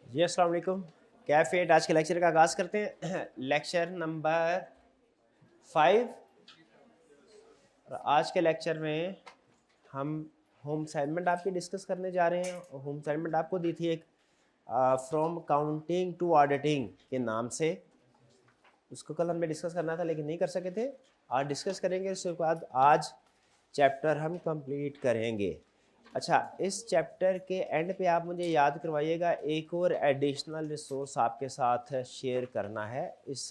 जी अस्सलाम वालेकुम। कैफेट आज के लेक्चर का आगाज़ करते हैं। Lecture number 5। और आज के लेक्चर में हम होम असाइनमेंट आपकी डिस्कस करने जा रहे हैं। होम असाइनमेंट आपको दी थी एक फ्रॉम काउंटिंग टू ऑडिटिंग के नाम से। उसको कल हमें डिस्कस करना था लेकिन नहीं कर सके थे। आज डिस्कस करेंगे, उसके बाद आज चैप्टर हम कंप्लीट करेंगे। अच्छा, इस चैप्टर के एंड पे आप मुझे याद करवाइएगा, एक और एडिशनल रिसोर्स आपके साथ शेयर करना है। इस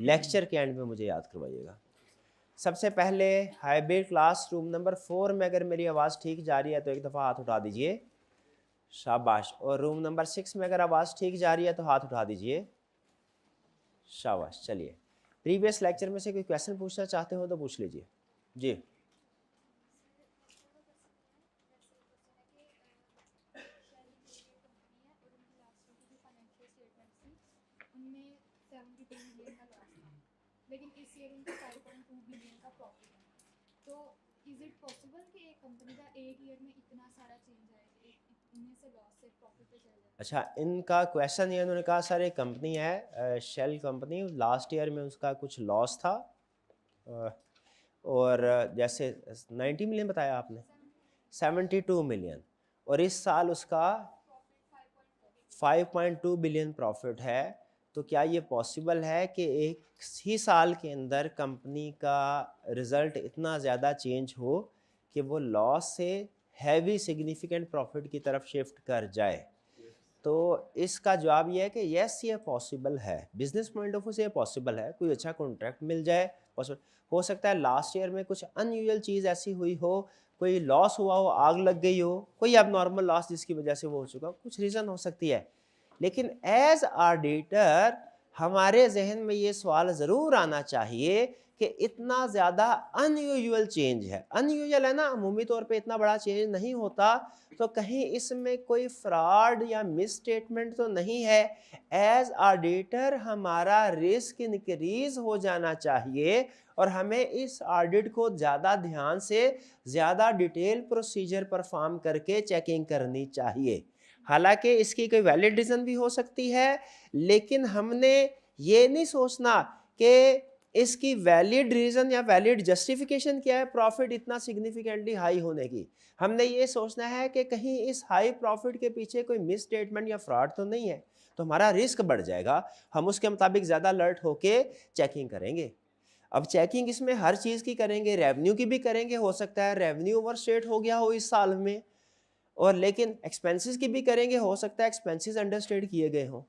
लेक्चर के एंड पे मुझे याद करवाइएगा। सबसे पहले हाइब्रिड क्लास रूम नंबर 4 में अगर मेरी आवाज़ ठीक जा रही है तो एक दफ़ा हाथ उठा दीजिए, शाबाश। और रूम नंबर 6 में अगर आवाज़ ठीक जा रही है तो हाथ उठा दीजिए, शाबाश। चलिए, प्रीवियस लेक्चर में से कोई क्वेश्चन पूछना चाहते हो तो पूछ लीजिए जी। लेकिन इस ईयर उनका 5.2 बिलियन का प्रॉफिट है, तो इज इट पॉसिबल कि एक कंपनी का एक ईयर में इतना सारा चेंज आए, इतने से लॉस से प्रॉफिट पे चल जाए? अच्छा, इनका क्वेश्चन ये उन्होंने कहा सर एक कंपनी है शेल कंपनी, लास्ट ईयर में उसका कुछ लॉस था और जैसे 90 मिलियन बताया आपने, 72 मिलियन, और इस साल उसका 5.2 बिलियन प्रॉफिट है। तो क्या ये पॉसिबल है कि एक ही साल के अंदर कंपनी का रिज़ल्ट इतना ज़्यादा चेंज हो कि वो लॉस से हैवी सिग्निफिकेंट प्रॉफिट की तरफ शिफ्ट कर जाए? तो इसका जवाब ये है कि यस, ये पॉसिबल है। बिजनेस पॉइंट ऑफ व्यू से ये पॉसिबल है। कोई अच्छा कॉन्ट्रैक्ट मिल जाए, पॉसिबल हो सकता है। लास्ट ईयर में कुछ अनयूजुअल चीज़ ऐसी हुई हो, कोई लॉस हुआ हो, आग लग गई हो, कोई अब नॉर्मल लॉस जिसकी वजह से वो हो चुका हो, कुछ रीज़न हो सकती है। लेकिन एज ऑडिटर हमारे जहन में ये सवाल ज़रूर आना चाहिए कि इतना ज़्यादा अनयूजुअल चेंज है। अनयूजुअल है ना, अमूमी तौर पे इतना बड़ा चेंज नहीं होता, तो कहीं इसमें कोई फ्रॉड या मिस स्टेटमेंट तो नहीं है। एज ऑडिटर हमारा रिस्क इंक्रीज हो जाना चाहिए और हमें इस ऑडिट को ज़्यादा ध्यान से, ज़्यादा डिटेल प्रोसीजर परफॉर्म करके चेकिंग करनी चाहिए। हालांकि इसकी कोई वैलिड रीज़न भी हो सकती है, लेकिन हमने ये नहीं सोचना कि इसकी वैलिड रीज़न या वैलिड जस्टिफिकेशन क्या है प्रॉफिट इतना सिग्निफिकेंटली हाई होने की। हमने ये सोचना है कि कहीं इस हाई प्रॉफिट के पीछे कोई मिस स्टेटमेंट या फ्रॉड तो नहीं है, तो हमारा रिस्क बढ़ जाएगा। हम उसके मुताबिक ज़्यादा अलर्ट होके चेकिंग करेंगे। अब चेकिंग इसमें हर चीज़ की करेंगे, रेवेन्यू की भी करेंगे। हो सकता है रेवेन्यू ओवरस्टेट हो गया हो इस साल में, और लेकिन एक्सपेंसेस की भी करेंगे। हो सकता है एक्सपेंसेस अंडरस्टेट किए गए हों।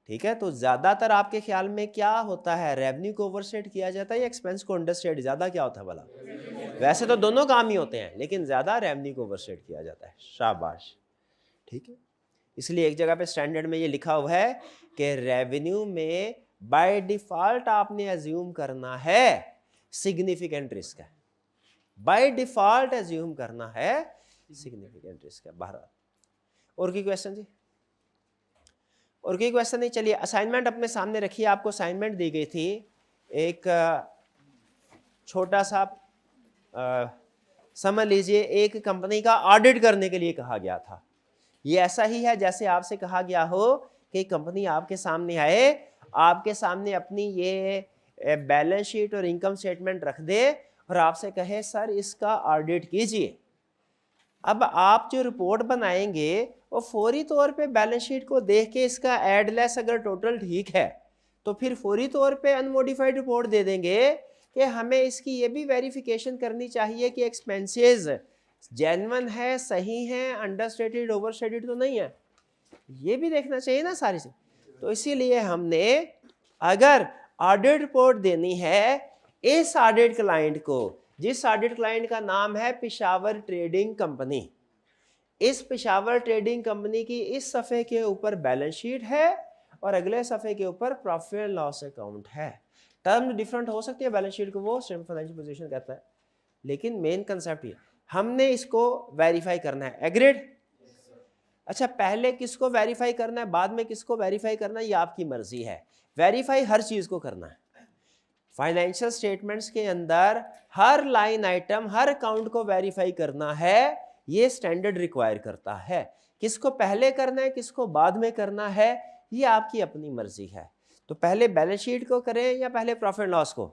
ठीक है, तो ज़्यादातर आपके ख्याल में क्या होता है, रेवेन्यू को ओवरस्टेट किया जाता है या एक्सपेंस को अंडरस्टेट? ज़्यादा क्या होता है भला? वैसे तो दोनों काम ही होते हैं, लेकिन ज़्यादा रेवेन्यू को ओवरस्टेट किया जाता है। शाबाश, ठीक है। इसलिए एक जगह पे स्टैंडर्ड में ये लिखा हुआ है कि रेवेन्यू में बाय डिफॉल्ट आपने एज्यूम करना है सिग्निफिकेंट रिस्क है। बाय डिफॉल्ट एज्यूम करना है सिग्निफिकेंट रिस्क है। बहरहाल, और कोई क्वेश्चन जी? और कोई क्वेश्चन नहीं? चलिए, असाइनमेंट अपने सामने रखिए। आपको असाइनमेंट दी गई थी एक छोटा सा, समझ लीजिए एक कंपनी का ऑडिट करने के लिए कहा गया था। ये ऐसा ही है जैसे आपसे कहा गया हो कि कंपनी आपके सामने आए, आपके सामने अपनी ये बैलेंस शीट और इनकम स्टेटमेंट रख दे और आपसे कहे सर इसका ऑडिट कीजिए। अब आप जो रिपोर्ट बनाएंगे वो फौरी तौर पे बैलेंस शीट को देख के इसका एड लेस अगर टोटल ठीक है तो फिर फौरी तौर पे अनमोडिफाइड रिपोर्ट दे देंगे कि हमें इसकी ये भी वेरिफिकेशन करनी चाहिए कि एक्सपेंसेस जेन्युइन है, सही है, अंडरस्टेटेड ओवरस्टेटेड तो नहीं है। ये भी देखना चाहिए ना सारी से। तो इसीलिए हमने अगर ऑडिट रिपोर्ट देनी है इस ऑडिट क्लाइंट को, जिस ऑडिट क्लाइंट का नाम है पेशावर ट्रेडिंग कंपनी, इस पेशावर ट्रेडिंग कंपनी की इस सफ़े के ऊपर बैलेंस शीट है और अगले सफ़े के ऊपर प्रॉफिट एंड लॉस अकाउंट है। टर्म डिफरेंट हो सकती है, बैलेंस शीट को वो स्टेटमेंट ऑफ फाइनेंशियल पोजीशन कहता है, लेकिन मेन कंसेप्ट ये हमने इसको वेरीफाई करना है। एग्रीड? अच्छा, पहले किसको वेरीफाई करना है, बाद में किसको वेरीफाई करना है, ये आपकी मर्जी है। वेरीफाई हर चीज़ को करना है। फाइनेंशियल स्टेटमेंट्स के अंदर हर लाइन आइटम, हर अकाउंट को वेरीफाई करना है, ये स्टैंडर्ड रिक्वायर करता है। किसको पहले करना है किसको बाद में करना है ये आपकी अपनी मर्जी है। तो पहले बैलेंस शीट को करें या पहले प्रॉफिट लॉस को?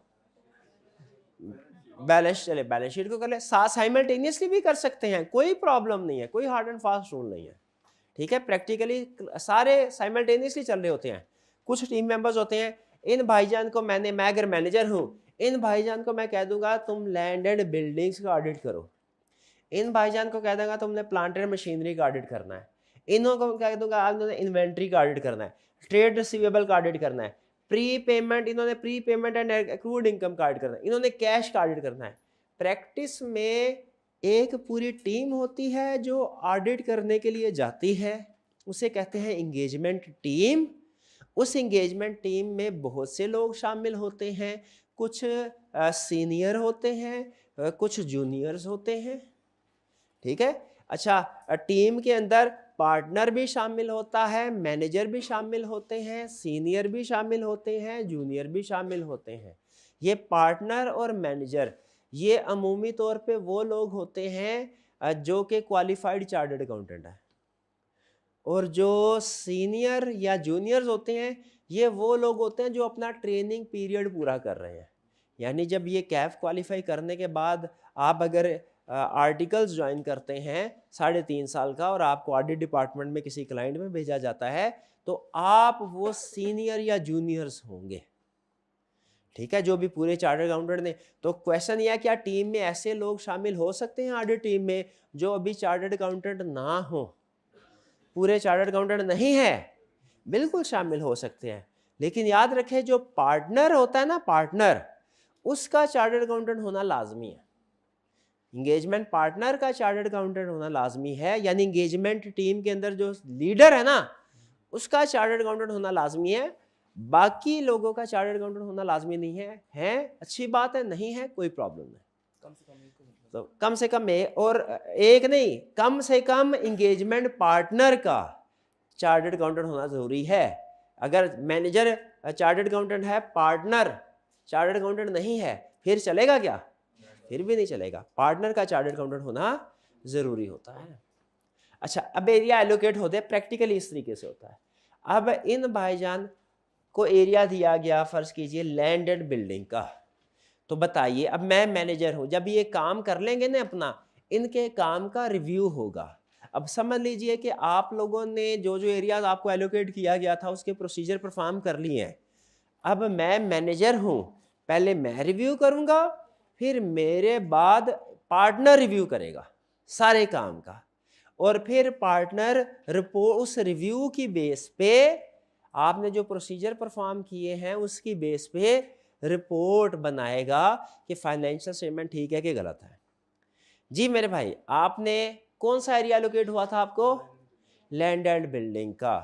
बैलेंस शीट को कर ले, साथ साइमल्टेनियसली भी कर सकते हैं, कोई प्रॉब्लम नहीं है, कोई हार्ड एंड फास्ट रूल नहीं है, ठीक है। प्रैक्टिकली सारे साइमल्टेनियसली चल रहे होते हैं। कुछ टीम मेंबर्स होते हैं, इन भाईजान को मैं अगर मैनेजर हूँ, इन भाईजान को मैं कह दूंगा तुम लैंड एंड बिल्डिंग्स का ऑडिट करो, इन भाईजान को कह दूंगा तुमने प्लांट एंड मशीनरी का ऑडिट करना है, इन्हों को कह दूंगा आपने इन्वेंट्री का ऑडिट करना है, ट्रेड रिसीवेबल का ऑडिट करना है, प्री पेमेंट इन्होंने pre payment and accrued income का ऑडिट करना है, इन्होंने कैश का ऑडिट करना है। प्रैक्टिस में एक पूरी टीम होती है जो ऑडिट करने के लिए जाती है, उसे कहते हैं एंगेजमेंट टीम। उस एंगेजमेंट टीम में बहुत से लोग शामिल होते हैं, कुछ सीनियर होते हैं, कुछ जूनियर्स होते हैं, ठीक है। अच्छा, टीम के अंदर पार्टनर भी शामिल होता है, मैनेजर भी शामिल होते हैं, सीनियर भी शामिल होते हैं, जूनियर भी शामिल होते हैं। ये पार्टनर और मैनेजर ये अमूमी तौर पे वो लोग होते हैं जो कि क्वालिफाइड चार्टर्ड अकाउंटेंट है, और जो सीनियर या जूनियर्स होते हैं ये वो लोग होते हैं जो अपना ट्रेनिंग पीरियड पूरा कर रहे हैं। यानी जब ये कैफ क्वालिफाई करने के बाद आप अगर आर्टिकल्स ज्वाइन करते हैं 3.5 साल का और आपको ऑडिट डिपार्टमेंट में किसी क्लाइंट में भेजा जाता है तो आप वो सीनियर या जूनियर्स होंगे, ठीक है, जो भी पूरे चार्टर्ड अकाउंटेंट ने। तो क्वेश्चन यह क्या टीम में ऐसे लोग शामिल हो सकते हैं ऑडिट टीम में जो अभी चार्टर्ड अकाउंटेंट ना हो, पूरे चार्टर्ड अकाउंटेंट नहीं है? बिल्कुल शामिल हो सकते हैं, लेकिन याद रखें जो पार्टनर होता है ना, पार्टनर, उसका चार्टर्ड अकाउंटेंट होना लाजमी है। इंगेजमेंट पार्टनर का चार्टर्ड अकाउंटेंट होना लाजमी है, यानी इंगेजमेंट टीम के अंदर जो लीडर है ना उसका चार्टर्ड अकाउंटेंट होना लाजमी है, बाकी लोगों का चार्टर्ड अकाउंटेंट होना लाजमी नहीं है अच्छी बात है, नहीं है कोई प्रॉब्लम नहीं। तो कम से कम एक, और एक नहीं, कम से कम इंगेजमेंट पार्टनर का चार्टर्ड अकाउंटेंट होना जरूरी है। अगर मैनेजर चार्टर्ड अकाउंटेंट है, पार्टनर चार्टर्ड अकाउंटेंट नहीं है, फिर चलेगा क्या? फिर भी नहीं चलेगा। पार्टनर का चार्टर्ड अकाउंटेंट होना जरूरी होता है। अच्छा, अब एरिया एलोकेट होते हैं प्रैक्टिकली इस तरीके से होता है। अब इन भाईजान को एरिया दिया गया, फर्ज कीजिए लैंड एंड बिल्डिंग का, तो बताइए अब मैं मैनेजर हूं, जब ये काम कर लेंगे ना अपना, इनके काम का रिव्यू होगा। अब समझ लीजिए कि आप लोगों ने जो जो एरियाज आपको एलोकेट किया गया था उसके प्रोसीजर परफॉर्म कर लिए हैं। अब मैं मैनेजर हूं, पहले मैं रिव्यू करूंगा, फिर मेरे बाद पार्टनर रिव्यू करेगा सारे काम का, और फिर पार्टनर रिपोर्ट उस रिव्यू की बेस पे आपने जो प्रोसीजर परफॉर्म किए हैं उसकी बेस पे रिपोर्ट बनाएगा कि फाइनेंशियल स्टेटमेंट ठीक है कि गलत है। जी मेरे भाई, आपने कौन सा एरिया एलोकेट हुआ था आपको? लैंड एंड बिल्डिंग का।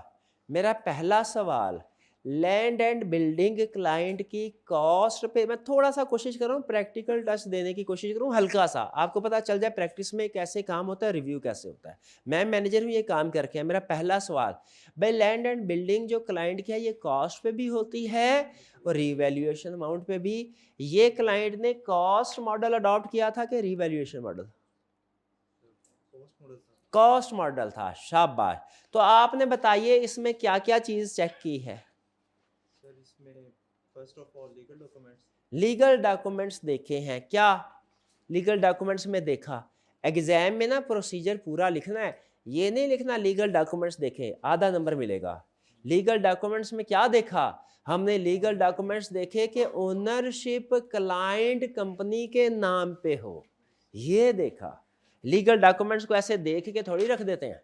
मेरा पहला सवाल, लैंड एंड बिल्डिंग क्लाइंट की कॉस्ट पे मैं थोड़ा सा कोशिश कर रहा हूँ प्रैक्टिकल टच देने की कोशिश करूँ, हल्का सा, आपको पता चल जाए प्रैक्टिस में कैसे काम होता है, रिव्यू कैसे होता है। मैं मैनेजर हूँ, ये काम करके है। मेरा पहला सवाल, भाई लैंड एंड बिल्डिंग जो क्लाइंट की है ये कॉस्ट पे भी होती है और रीवैल्यूएशन अमाउंट पे भी। ये क्लाइंट ने कॉस्ट मॉडल अडॉप्ट किया था कि रीवैल्यूएशन मॉडल? कॉस्ट मॉडल था, शाबाश। तो आपने बताइए इसमें क्या क्या चीज चेक की है? First of all legal documents. Legal documents देखे हैं क्या? लीगल डॉक्यूमेंट्स में देखा, एग्जाम में ना प्रोसीजर पूरा लिखना है, ये नहीं लिखना लीगल डॉक्यूमेंट्स देखे आधा नंबर मिलेगा। लीगल डॉक्यूमेंट्स में क्या देखा हमने? लीगल डॉक्यूमेंट्स देखे कि ओनरशिप क्लाइंट कंपनी के नाम पे हो, ये देखा। लीगल डॉक्यूमेंट्स को ऐसे देख के थोड़ी रख देते हैं।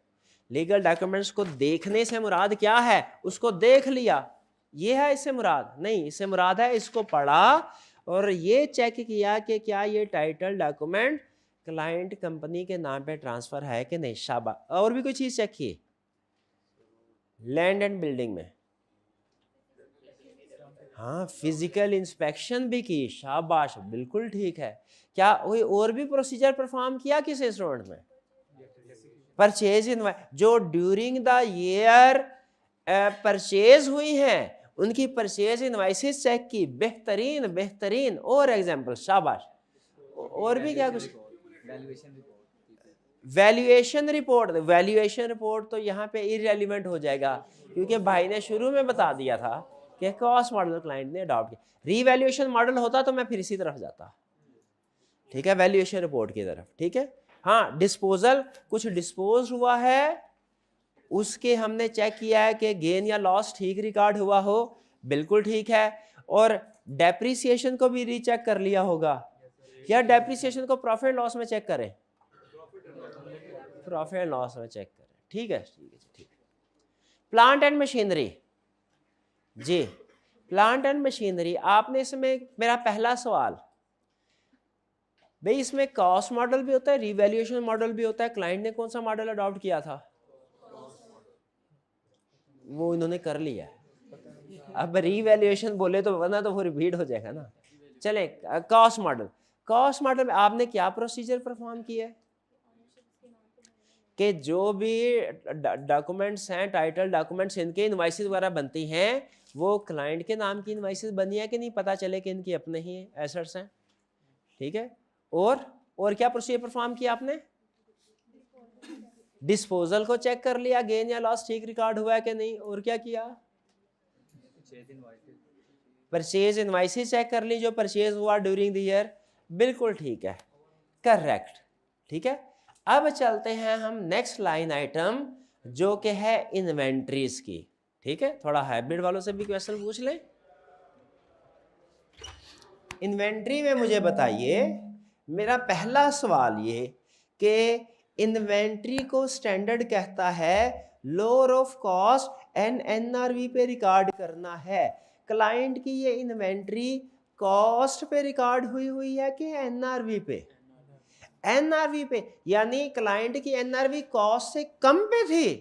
लीगल डॉक्यूमेंट्स को देखने से मुराद क्या है? उसको देख लिया, ये है इससे मुराद? नहीं, इससे मुराद है इसको पढ़ा और ये चेक किया कि क्या ये टाइटल डॉक्यूमेंट क्लाइंट कंपनी के नाम पे ट्रांसफर है कि नहीं। शाबाश। और भी कोई चीज चेक की लैंड एंड बिल्डिंग में? हाँ, फिजिकल इंस्पेक्शन भी की, शाबाश, बिल्कुल ठीक है। क्या कोई और भी प्रोसीजर परफॉर्म किया किस इंस्ट्रूमेंट में? परचेज जो ड्यूरिंग द ईयर परचेज हुई हैं उनकी परचेज इनवाइसेस चेक की, बेहतरीन बेहतरीन। और एग्जांपल, शाबाश। और भी क्या कुछ? वैल्यूएशन रिपोर्ट तो यहाँ पे इररेलेवेंट हो जाएगा, क्योंकि भाई ने शुरू में बता दिया था कि कॉस्ट मॉडल क्लाइंट ने अडॉप्ट किया। रीवैल्यूएशन मॉडल होता तो मैं फिर इसी तरफ जाता, ठीक है, वैल्यूएशन रिपोर्ट की तरफ, ठीक है। हाँ, डिस्पोजल, कुछ डिस्पोज हुआ है, उसके हमने चेक किया है कि गेन या लॉस ठीक रिकॉर्ड हुआ हो, बिल्कुल ठीक है। और डेप्रिसिएशन को भी रीचेक कर लिया होगा, या डेप्रिसिएशन को प्रॉफिट एंड लॉस में चेक करें, प्रॉफिट एंड लॉस में चेक करें, ठीक है, ठीक है, ठीक है। प्लांट एंड मशीनरी, जी प्लांट एंड मशीनरी, आपने इसमें, मेरा पहला सवाल भाई, इसमें कॉस्ट मॉडल भी होता है, रिवैल्यूएशन मॉडल भी होता है, क्लाइंट ने कौन सा मॉडल अडॉप्ट किया था? वो इन्होंने कर लिया है। अब रीवैल्यूएशन बोले तो वरना तो वो रिपीट हो जाएगा ना। चले, कॉस्ट मॉडल में आपने क्या प्रोसीजर परफॉर्म किया है कि जो भी डॉक्यूमेंट्स हैं, टाइटल डॉक्यूमेंट्स, इनके इनवाइसेस वगैरह बनती हैं, वो क्लाइंट के नाम की इनवाइसेस बनी है कि नहीं, पता चले कि इनकी अपने ही एसेट्स हैं, ठीक है। और क्या प्रोसीजर परफॉर्म किया आपने? डिस्पोजल को चेक कर लिया, गेन या लॉस ठीक रिकॉर्ड हुआ है कि नहीं, और क्या किया? परचेज इनवाइसेस चेक कर ली, जो परचेज हुआ ड्यूरिंग द ईयर, बिल्कुल ठीक है, करेक्ट, ठीक है। अब चलते हैं हम नेक्स्ट लाइन आइटम, जो कि है इन्वेंट्रीज की, ठीक है। थोड़ा हाइब्रिड वालों से भी क्वेश्चन पूछ लें। इन्वेंट्री में मुझे बताइए, मेरा पहला सवाल ये कि इन्वेंट्री को स्टैंडर्ड कहता है lower of cost and NRV पे रिकॉर्ड करना है। क्लाइंट की ये इन्वेंट्री कॉस्ट पे रिकॉर्ड हुई है कि एनआरवी पे? एनआरवी पे, यानी क्लाइंट की एनआरवी कॉस्ट से कम पे थी,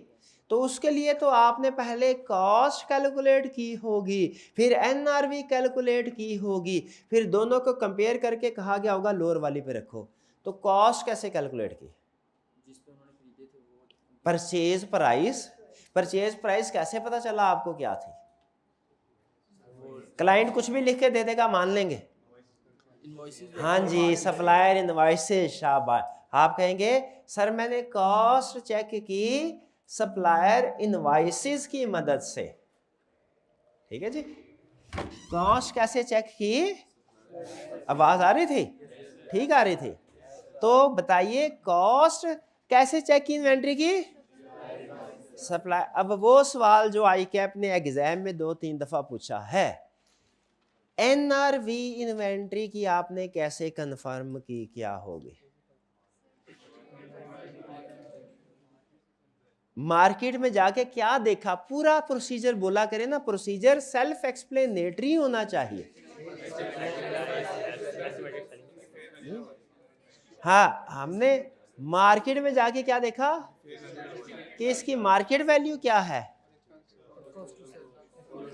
तो उसके लिए तो आपने पहले कॉस्ट कैलकुलेट की होगी, फिर एनआरवी कैलकुलेट की होगी, फिर दोनों को कंपेयर करके कहा गया होगा लोअर वाली पे रखो। तो कॉस्ट कैसे कैलकुलेट की? परचेज प्राइस कैसे पता चला आपको क्या थी? क्लाइंट कुछ भी लिख के दे देगा, मान लेंगे? हाँ जी, सप्लायर इनवॉइसेस, शाबाश। आप कहेंगे सर मैंने कॉस्ट चेक की सप्लायर इनवॉइसेस की मदद से, ठीक है जी। कॉस्ट कैसे चेक की? आवाज आ रही थी? ठीक आ रही थी? तो बताइए कॉस्ट कैसे चेक की इन्वेंट्री की? सप्लाई। अब वो सवाल जो आई कैप ने एग्जाम में 2-3 दफा पूछा है, एनआरवी इन्वेंट्री की आपने कैसे कंफर्म की, क्या होगी? मार्केट में जाके क्या देखा, पूरा प्रोसीजर बोला करे ना, प्रोसीजर सेल्फ एक्सप्लेनेटरी होना चाहिए। हाँ, हमने मार्केट में जाके क्या देखा कि इसकी मार्केट वैल्यू क्या है,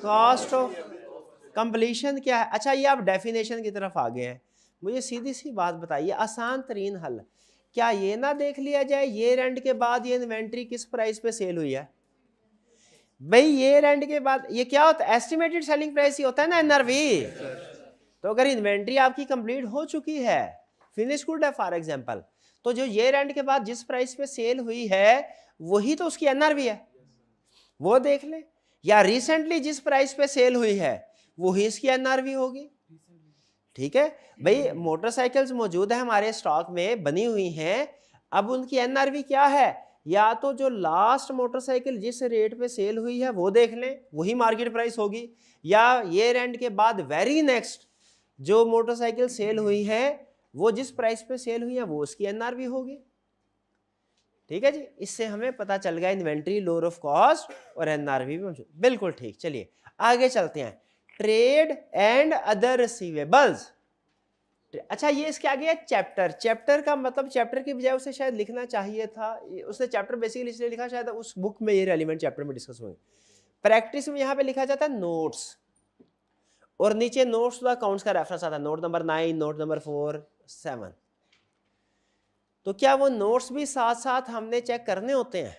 कॉस्ट ऑफ कंप्लीशन क्या है। अच्छा, ये आप डेफिनेशन की तरफ आ गए हैं, मुझे सीधी सी बात बताइए, आसान तरीन हल, क्या ये ना देख लिया जाए ईयर एंड के बाद ये इन्वेंट्री किस प्राइस पे सेल हुई है? भाई ईयर एंड के बाद ये क्या होता है, एस्टिमेटेड सेलिंग प्राइस ही होता है ना, एनआरवी। तो अगर इन्वेंट्री आपकी कंप्लीट हो चुकी है, फिनिश गुड है फॉर एग्जांपल, तो जो ईयर एंड के बाद जिस प्राइस पे सेल हुई है वही तो उसकी एनआरवी है, वो देख ले। या रिसेंटली जिस प्राइस पे सेल हुई है वही इसकी एनआरवी होगी, ठीक है। भाई मोटरसाइकिल्स मौजूद है हमारे स्टॉक में, बनी हुई हैं, अब उनकी एनआरवी क्या है? या तो जो लास्ट मोटरसाइकिल जिस रेट पे सेल हुई है वो देख लें, वही मार्केट प्राइस होगी, या ईयर एंड के बाद वेरी नेक्स्ट जो मोटरसाइकिल सेल हुई है वो जिस प्राइस पे सेल हुई है वो उसकी एनआरवी होगी, ठीक है जी। इससे हमें पता चल गया इन्वेंट्री लोअर ऑफ कॉस्ट और एनआरवी में, बिल्कुल ठीक। चलिए आगे चलते हैं, ट्रेड एंड अदर रिसीवेबल्स। अच्छा, ये इसके आगे है चैप्टर। चैप्टर का मतलब चैप्टर की बजाय उसे शायद लिखना चाहिए था, उसने चैप्टर बेसिकली इसलिए लिखा शायद उस बुक में ये रेलिवेंट चैप्टर में डिस्कस हुए। प्रैक्टिस में यहाँ पे लिखा जाता है नोट्स, और नीचे नोट्स टू अकाउंट्स का रेफरेंस आता है, नोट नंबर 9, नोट नंबर 4, 7। तो क्या वो नोट्स भी साथ साथ हमने चेक करने होते हैं?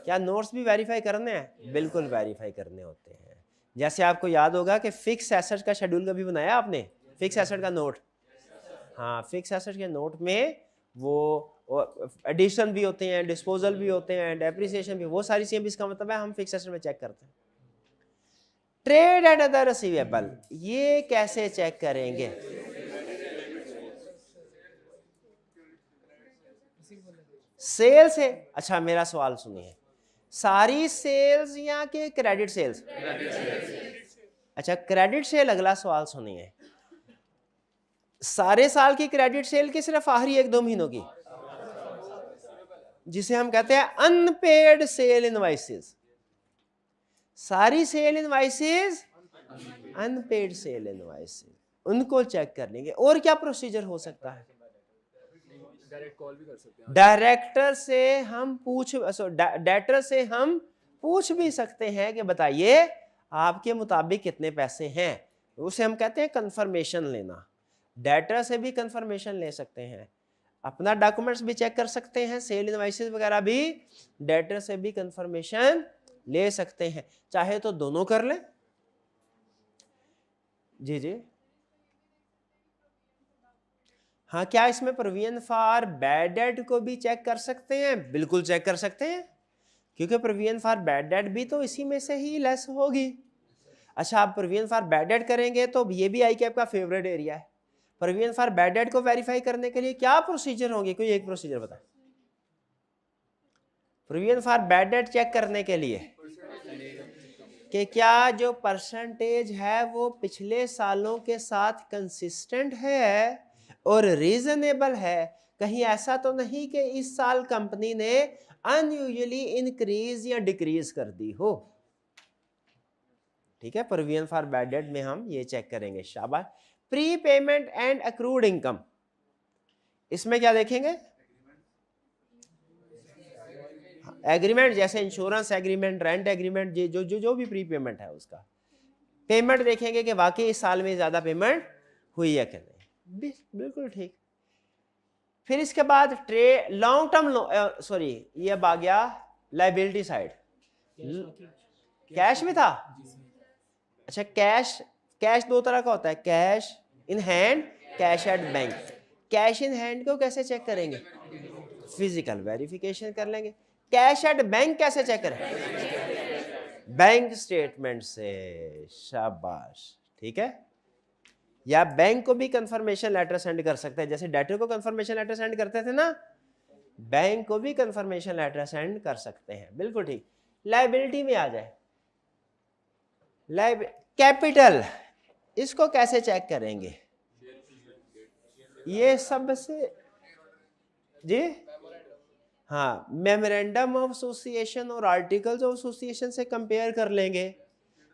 क्या नोट्स भी वेरीफाई करने हैं? बिल्कुल वेरीफाई करने होते हैं। जैसे आपको याद होगा कि फिक्स एसेट का शेड्यूल कभी बनाया आपने, फिक्स एसेट का नोट, हाँ, फिक्स एसेट के नोट में वो एडिशन भी होते हैं, डिस्पोजल भी होते हैं, डेप्रिसिएशन भी, वो सारी चीजें भी इसका मतलब है हम फिक्स एसेट में चेक करते हैं। ट्रेड एंड अदर रिसीवेबल, ये कैसे चेक करेंगे? सेल्स है। अच्छा मेरा सवाल सुनिए, सारी सेल्स या के क्रेडिट सेल्स? अच्छा क्रेडिट सेल, अगला सवाल सुनिए, सारे साल की क्रेडिट सेल की सिर्फ आखिरी 1-2 महीनों की, जिसे हम कहते हैं अनपेड सेल इनवाइसेस। सारी sale invoices unpaid sale invoices, उनको चेक कर लेंगे। और क्या प्रोसीजर हो सकता है? डायरेक्ट कॉल भी कर सकते हैं। डायरेक्टर से हम डेटर से हम पूछ भी सकते हैं कि बताइए आपके मुताबिक कितने पैसे हैं, उसे हम कहते हैं कंफर्मेशन लेना। डेटर से भी कंफर्मेशन ले सकते हैं, अपना डॉक्यूमेंट्स भी चेक कर सकते हैं, सेल इनवाइसेस वगैरह भी डेटर से भी कंफर्मेशन ले सकते हैं, चाहे तो दोनों कर लें। जी जी हाँ, क्या इसमें प्रोविजन फॉर बैड डेट को भी चेक कर सकते हैं? बिल्कुल चेक कर सकते हैं, क्योंकि प्रोविजन फॉर बैड डेट भी तो इसी में से ही लेस होगी। अच्छा, आप प्रोविजन फॉर बैड डेट करेंगे तो ये भी आई कैप का फेवरेट एरिया है। प्रोविजन फॉर बैड डेट को वेरीफाई करने के लिए क्या प्रोसीजर होंगे? कोई एक प्रोसीजर बताए। Provision for bad debt check करने के लिए कि क्या जो परसेंटेज है वो पिछले सालों के साथ कंसिस्टेंट है और रीजनेबल है। कहीं ऐसा तो नहीं कि इस साल कंपनी ने अनयूजुअली इंक्रीज या डिक्रीज कर दी हो। ठीक है, प्रोविजन फॉर बैड डेट में हम ये चेक करेंगे। शाबाश। Pre payment and accrued income, इसमें क्या देखेंगे? एग्रीमेंट, जैसे इंश्योरेंस एग्रीमेंट, रेंट एग्रीमेंट, जो भी प्री पेमेंट है उसका पेमेंट देखेंगे कि वाकई इस साल में ज्यादा पेमेंट हुई है कि नहीं। बिल्कुल ठीक। फिर इसके बाद लॉन्ग टर्म सॉरी, ये अब आ गया लाइबिलिटी साइड। कैश में था? अच्छा, कैश दो तरह का होता है, cash in hand, cash at bank. Cash in hand को कैसे चेक करेंगे? फिजिकल वेरिफिकेशन कर लेंगे। कैश एट बैंक कैसे चेक करें? बैंक स्टेटमेंट से। शाबाश, ठीक है। या बैंक को भी कंफर्मेशन लेटर सेंड कर सकते हैं, जैसे डेटर को कंफर्मेशन लेटर सेंड करते थे ना, बैंक को भी कंफर्मेशन लेटर सेंड कर सकते हैं। बिल्कुल ठीक। लायबिलिटी में आ जाए, कैपिटल, इसको कैसे चेक करेंगे? ये सबसे जी हाँ, मेमोरेंडम ऑफ एसोसिएशन और आर्टिकल्स ऑफ एसोसिएशन से कंपेयर कर लेंगे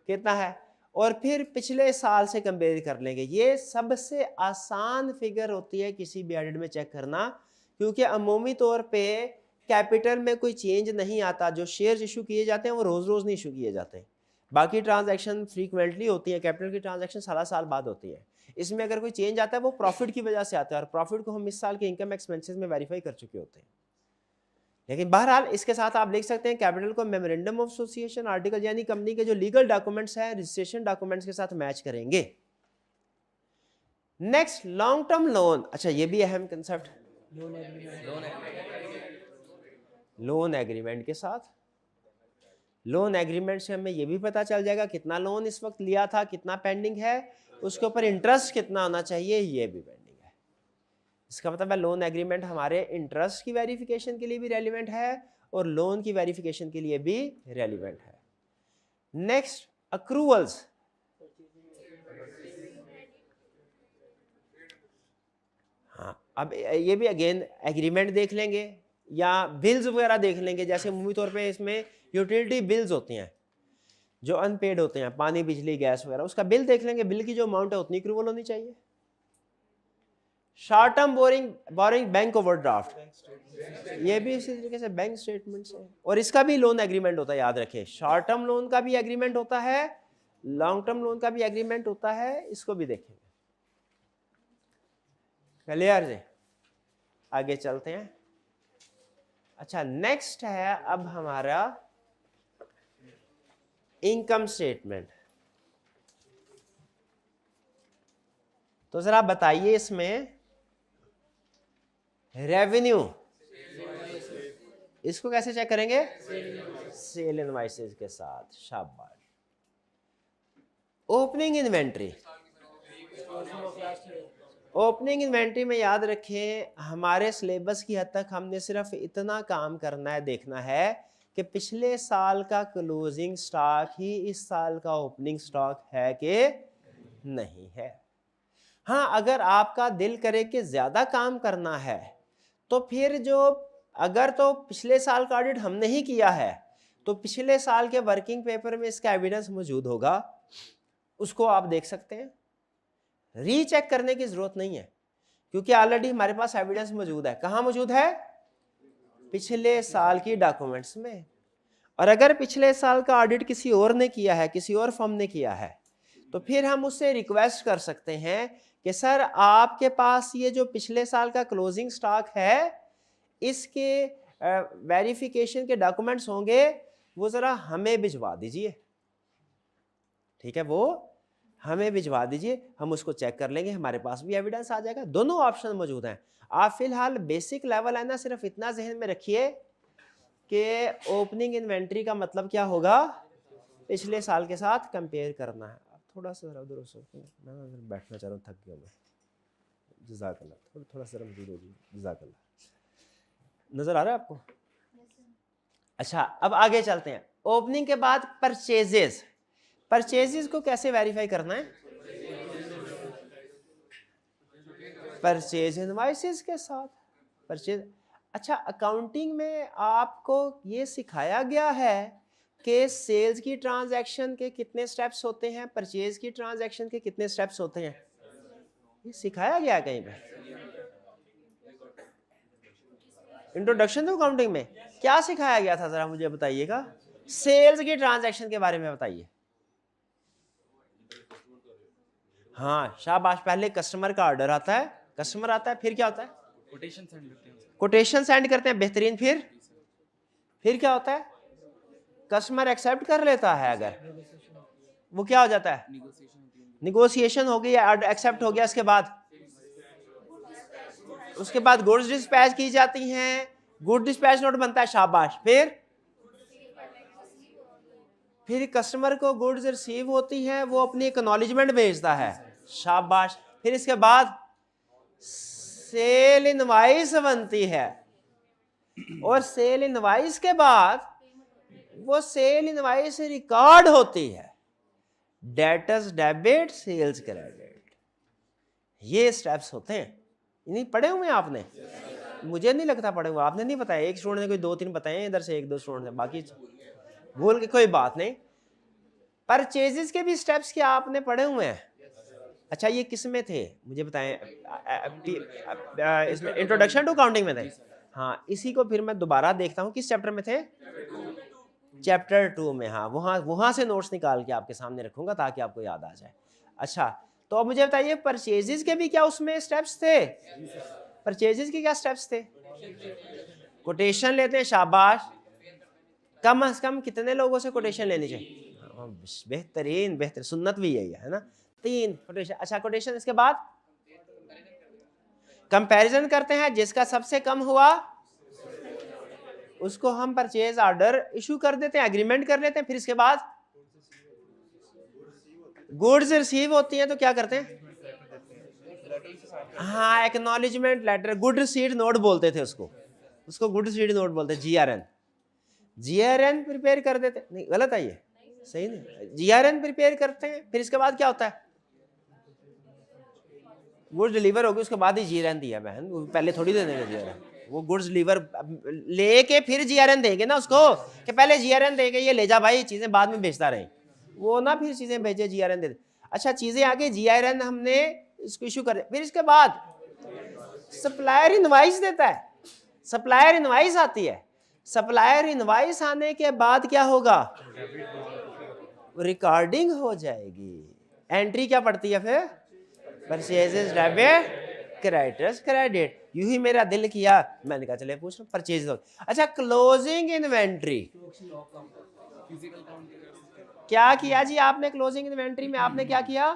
कितना है, और फिर पिछले साल से कंपेयर कर लेंगे। ये सबसे आसान फिगर होती है किसी भी ऑडिट में चेक करना, क्योंकि अमूमी तौर पे कैपिटल में कोई चेंज नहीं आता। जो शेयर्स इशू किए जाते हैं वो रोज रोज नहीं इशू किए जाते, बाकी ट्रांजैक्शन फ्रीक्वेंटली होती है, कैपिटल की ट्रांजैक्शन साल बाद होती है। इसमें अगर कोई चेंज आता है वो प्रॉफिट की वजह से आता है, और प्रॉफिट को हम इस साल के इनकम एक्सपेंसेस में वेरीफाई कर चुके होते हैं। लेकिन बहरहाल इसके साथ आप लिख सकते हैं कैपिटल को मेमोरेंडम ऑफ एसोसिएशन आर्टिकल यानी कंपनी के जो लीगल डॉक्यूमेंट्स हैं रजिस्ट्रेशन डॉक्यूमेंट्स के साथ मैच करेंगे। Next, long term loan. अच्छा, ये भी अहम कंसेप्ट, लोन एग्रीमेंट के साथ। लोन एग्रीमेंट से हमें ये भी पता चल जाएगा कितना लोन इस वक्त लिया था, कितना पेंडिंग है, उसके ऊपर इंटरेस्ट कितना होना चाहिए, ये भी पेंडिंग है। इसका मतलब है लोन एग्रीमेंट हमारे इंटरेस्ट की वेरिफिकेशन के लिए भी रेलिवेंट है और लोन की वेरिफिकेशन के लिए भी रेलिवेंट है। Next, accruals. हाँ, अब ये भी अगेन एग्रीमेंट देख लेंगे या बिल्स वगैरह देख लेंगे। जैसे अमूमी तौर पे इसमें यूटिलिटी बिल्स होती हैं जो अनपेड होते हैं, पानी बिजली गैस वगैरह, उसका बिल देख लेंगे, बिल की जो अमाउंट है उतनी अक्रूवल होनी चाहिए। Short term borrowing bank overdraft, ये भी इसी तरीके से बैंक स्टेटमेंट से, और इसका भी लोन एग्रीमेंट होता है, याद रखें। शॉर्ट टर्म लोन का भी एग्रीमेंट होता है, लॉन्ग टर्म लोन का भी एग्रीमेंट होता है, इसको भी देखेंगे। क्लियर जी? आगे चलते हैं। अच्छा, नेक्स्ट है अब हमारा इनकम स्टेटमेंट। तो जरा बताइए इसमें रेवेन्यू, इसको कैसे चेक करेंगे? सेल इनवाइसेस के साथ। शाबाश। ओपनिंग इन्वेंट्री, ओपनिंग इन्वेंट्री में याद रखें हमारे सिलेबस की हद तक हमने सिर्फ इतना काम करना है, देखना है कि पिछले साल का क्लोजिंग स्टॉक ही इस साल का ओपनिंग स्टॉक है कि नहीं है। हाँ, अगर आपका दिल करे कि ज्यादा काम करना है तो फिर जो, अगर तो पिछले साल का ऑडिट हमने ही किया है तो पिछले साल के वर्किंग पेपर में इसका एविडेंस मौजूद होगा, उसको आप देख सकते हैं। रीचेक करने की जरूरत नहीं है क्योंकि ऑलरेडी हमारे पास एविडेंस मौजूद है। कहाँ मौजूद है? पिछले साल की डॉक्यूमेंट्स में। और अगर पिछले साल का ऑडिट किसी और ने किया है, किसी और फर्म ने किया है, तो फिर हम उससे रिक्वेस्ट कर सकते हैं कि सर आपके पास ये जो पिछले साल का क्लोजिंग स्टॉक है इसके वेरिफिकेशन के डॉक्यूमेंट्स होंगे, वो जरा हमें भिजवा दीजिए। ठीक है, वो हमें भिजवा दीजिए, हम उसको चेक कर लेंगे, हमारे पास भी एविडेंस आ जाएगा। दोनों ऑप्शन मौजूद हैं। आप फिलहाल बेसिक लेवल है ना, सिर्फ इतना जहन में रखिए कि ओपनिंग इन्वेंट्री का मतलब क्या होगा? पिछले साल के साथ कंपेयर करना है। थोड़ा सा जरा उधर मैं बैठना चाह रहा हूँ, थक गया मैं। जज़ाकल्लाह, थोड़ा सा मौजूद होगी। जज़ाकल्लाह। नजर आ रहा है आपको? अच्छा, अब आगे चलते हैं। ओपनिंग के बाद परचेजेस, परचेजेस को कैसे वेरीफाई करना है? परचेज इनवॉइसेस के साथ। परचेज, अच्छा, अकाउंटिंग में आपको ये सिखाया गया है कि सेल्स की ट्रांजैक्शन के कितने स्टेप्स होते हैं, परचेज की ट्रांजैक्शन के कितने स्टेप्स होते हैं? ये सिखाया गया है कहीं पे? इंट्रोडक्शन टू अकाउंटिंग में क्या सिखाया गया था, जरा मुझे बताइएगा। सेल्स की ट्रांजैक्शन के बारे में बताइए। हाँ, शाबाश। पहले कस्टमर का ऑर्डर आता है, कस्टमर आता है, फिर क्या होता है? कोटेशन सेंड करते हैं। कोटेशन सेंड करते हैं, बेहतरीन। फिर क्या होता है? कस्टमर एक्सेप्ट कर लेता है, अगर वो क्या हो जाता है? निगोशिएशन हो गई, एक्सेप्ट हो गया। उसके बाद गुड्स डिस्पैच की जाती हैं, गुड डिस्पैच नोट बनता है। शाबाश। फिर कस्टमर को गुड्स रिसीव होती हैं, वो अपनी एक्नॉलेजमेंट भेजता है। शाबाश। फिर इसके बाद सेल इनवाइस बनती है, और सेल इनवाइस के बाद वो सेल इनवाइस रिकॉर्ड होती है। डेटर्स डेबिट, सेल्स क्रेडिट, ये स्टेप्स होते हैं। नहीं पढ़े हुए हैं आपने? मुझे नहीं लगता पढ़े हुए। आपने नहीं बताया, एक स्टूडेंट ने कोई 2-3 बताए, इधर से 1-2 स्टूडेंट ने, बाकी भूल के कोई बात नहीं। परचेजेस के भी स्टेप्स क्या आपने पढ़े हुए हैं? अच्छा, ये किस में थे मुझे बताएं? इसमें इंट्रोडक्शन टू अकाउंटिंग में थे। हाँ, इसी को फिर मैं दोबारा देखता हूँ, किस चैप्टर में थे? चैप्टर 2 में। हाँ, वहाँ से नोट्स निकाल के आपके सामने रखूंगा ताकि आपको याद आ जाए। अच्छा, तो अब मुझे बताइए परचेजेस के भी क्या उसमें स्टेप्स थे? परचेजेस के क्या स्टेप्स थे? कोटेशन लेते हैं। शाबाश। कम से कम कितने लोगों से कोटेशन लेनी चाहिए? बेहतरीन। सुन्नत भी यही है ना, 3 कोटेशन। अच्छा, कोटेशन, इसके बाद कंपैरिजन करते हैं, जिसका सबसे कम हुआ उसको हम परचेज ऑर्डर इशू कर देते हैं, एग्रीमेंट कर लेते हैं। फिर इसके बाद गुड्स रिसीव होती हैं तो क्या करते हैं? हाँ, acknowledgement letter, good receipt note बोलते थे उसको गुड रिसीट नोट बोलते हैं, जीआरएन प्रिपेयर कर देते। नहीं, गलत है ये, सही नहीं। जीआरएन प्रिपेयर करते हैं, फिर इसके बाद क्या होता है? गुड्स डिलीवर होगी, उसके बाद ही जीआरएन दिया बहन, पहले थोड़ी दे देंगे जीआरएन। वो गुड्स डिलीवर लेके फिर जीआरएन देंगे ना उसको, कि पहले जीआरएन देंगे, ये ले जा भाई, चीजें बाद में बेचता रहे, वो ना फिर चीजें भेजे, जीआरएन दे दे। अच्छा, चीजें आगे, जीआरएन हमने इसको इशू कर, फिर इसके बाद सप्लायर इनवाइस देता है, सप्लायर इनवाइस आती है। सप्लायर इनवाइस आने के बाद क्या होगा? रिकॉर्डिंग हो जाएगी। एंट्री क्या पड़ती है फिर? Purchases debit, creditors credit. यूं ही मेरा दिल किया, मैंने कहा चले पूछ लो परचेज। अच्छा, क्लोजिंग इन्वेंट्री क्या किया जी आपने? क्लोजिंग इन्वेंट्री में आपने क्या किया?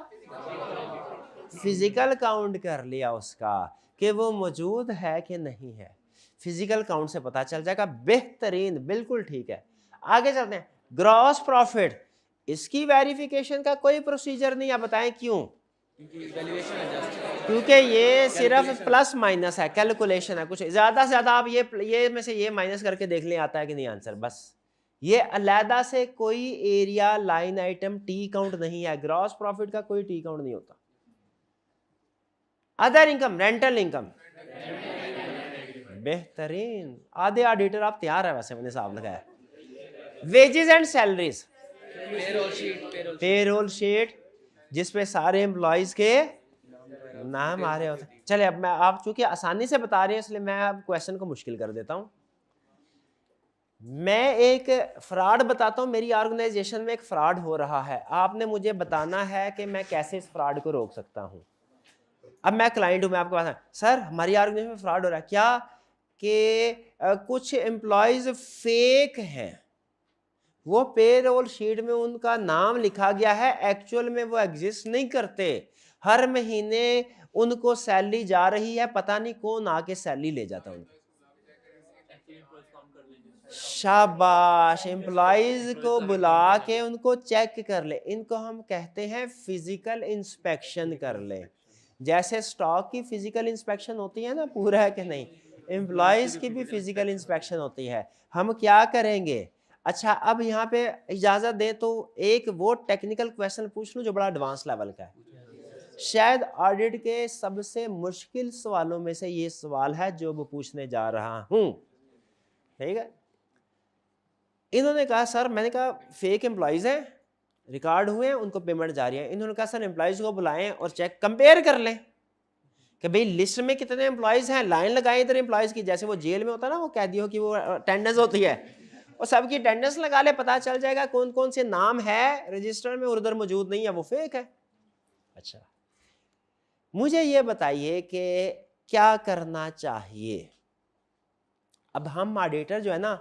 फिजिकल काउंट कर लिया उसका। कि वो मौजूद है कि नहीं है। फिजिकल काउंट से पता चल जाएगा। बेहतरीन, बिल्कुल ठीक है। आगे चलते हैं। ग्रॉस प्रॉफिट, इसकी वेरिफिकेशन का कोई प्रोसीजर नहीं है, बताएं क्यों? क्योंकि ये सिर्फ प्लस माइनस है, कैलकुलेशन है। कुछ ज़्यादा से ज़्यादा आप ये में से ये माइनस करके देख लें आता है कि नहीं आंसर, बस। ये अलहदा से कोई area line item T count नहीं है। ग्रॉस प्रॉफिट का कोई टी काउंट नहीं होता। अदर इनकम, रेंटल इनकम, बेहतरीन। आधे ऑडिटर आप तैयार है वैसे, मैंने हिसाब लगाया। Wages and salaries, payroll sheet जिसपे सारे एम्प्लॉयज के नाम आ रहे होते। चले अब मैं, आप चूंकि आसानी से बता रहे हैं इसलिए मैं अब क्वेश्चन को मुश्किल कर देता हूं। मैं एक फ्रॉड बताता हूं। मेरी ऑर्गेनाइजेशन में एक फ्रॉड हो रहा है, आपने मुझे बताना है कि मैं कैसे इस फ्रॉड को रोक सकता हूं। अब मैं क्लाइंट हूं, मैं आपको बताऊं सर हमारी ऑर्गेनाइजेशन में फ्रॉड हो रहा है। क्या कि कुछ एम्प्लॉयज फेक हैं, वो पेरोल शीट में उनका नाम लिखा गया है, एक्चुअल में वो एग्जिस्ट नहीं करते। हर महीने उनको सैलरी जा रही है, पता नहीं कौन आके सैलरी ले जाता उनको। शाबाश, एम्प्लॉयज को बुला के उनको चेक कर ले। इनको हम कहते हैं फिजिकल इंस्पेक्शन कर ले। जैसे स्टॉक की फिजिकल इंस्पेक्शन होती है ना, पूरा है कि नहीं, एम्प्लॉयज की भी फिजिकल इंस्पेक्शन होती है। हम क्या करेंगे? अच्छा, अब यहाँ पे इजाजत दे तो एक वो टेक्निकल क्वेश्चन पूछ लूं जो बड़ा एडवांस लेवल का है। शायद ऑडिट के सबसे मुश्किल सवालों में से ये सवाल है जो मैं पूछने जा रहा हूं। ठीक है, इन्होंने कहा सर, मैंने कहा फेक एम्प्लॉयज हैं, रिकॉर्ड हुए हैं, उनको पेमेंट जा रही है। इन्होंने कहा सर एम्प्लॉयज को बुलाएं और चेक कंपेयर कर लें कि भाई लिस्ट में कितने एम्प्लॉयज हैं, लाइन लगाएं इधर एम्प्लॉयज की। जैसे वो जेल में होता है ना, वो कैदियों की वो अटेंडेंस होती है, और सबकी अटेंडेंस लगा ले, पता चल जाएगा कौन कौन से नाम है रजिस्टर में और उधर मौजूद नहीं है, वो फेक है। अच्छा, मुझे ये बताइए कि क्या करना चाहिए? अब हम ऑडिटर जो है ना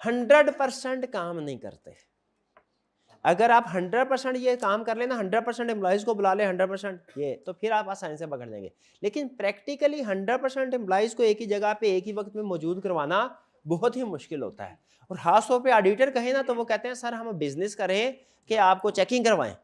100% काम नहीं करते। अगर आप 100% ये काम कर लेना, 100% एम्प्लॉयज को बुला ले, 100% ये, तो फिर आप आसानी से पकड़ लेंगे। लेकिन प्रैक्टिकली 100% एम्प्लॉयज को एक ही जगह पे एक ही वक्त में मौजूद करवाना बहुत ही मुश्किल होता है। और खास तौर पे ऑडिटर कहे ना तो वो कहते हैं सर हम बिजनेस करें कि आपको चेकिंग करवाएं।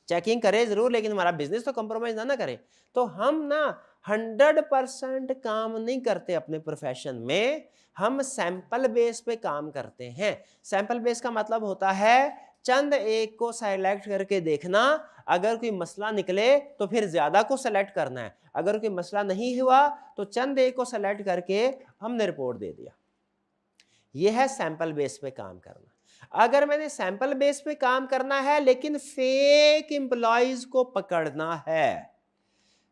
चेकिंग करें जरूर, लेकिन हमारा बिजनेस तो कंप्रोमाइज ना करें। तो हम ना 100% काम नहीं करते अपने प्रोफेशन में, हम सैंपल बेस पे काम करते हैं। सैंपल बेस का मतलब होता है चंद एक को सेलेक्ट करके देखना, अगर कोई मसला निकले तो फिर ज्यादा को सेलेक्ट करना है, अगर कोई मसला नहीं हुआ तो चंद एक को सेलेक्ट करके हमने रिपोर्ट दे दिया। यह है सैंपल बेस पे काम करना। अगर मैंने सैंपल बेस पे काम करना है लेकिन फेक एम्प्लॉयज को पकड़ना है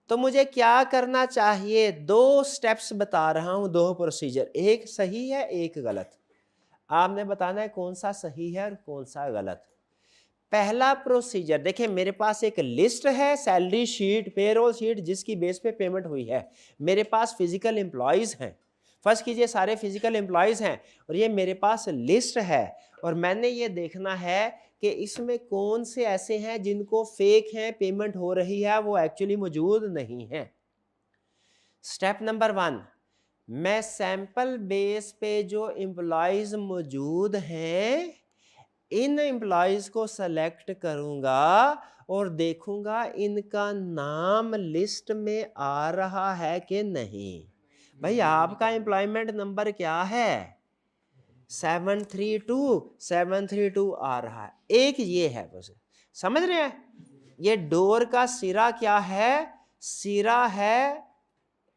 तो मुझे क्या करना चाहिए? 2 स्टेप्स बता रहा हूं, 2 प्रोसीजर, एक सही है एक गलत। आपने बताना है कौन सा सही है और कौन सा गलत। पहला प्रोसीजर देखिए, मेरे पास एक लिस्ट है, सैलरी शीट, पेरोल शीट, जिसकी बेस पे पेमेंट हुई है। मेरे पास फिजिकल एम्प्लॉयज हैं, फर्स्ट कीजिए सारे फिजिकल एम्प्लॉयज हैं, और ये मेरे पास लिस्ट है, और मैंने ये देखना है कि इसमें कौन से ऐसे हैं जिनको फेक हैं, पेमेंट हो रही है, वो एक्चुअली मौजूद नहीं है। स्टेप नंबर 1, मैं सैंपल बेस पे जो एम्प्लॉयज मौजूद हैं इन एम्प्लॉयज को सेलेक्ट करूंगा और देखूंगा इनका नाम लिस्ट में आ रहा है कि नहीं। भाई आपका एम्प्लॉयमेंट नंबर क्या है? 732 आ रहा है। एक ये है, बस समझ रहे हैं? ये डोर का सिरा क्या है? सिरा है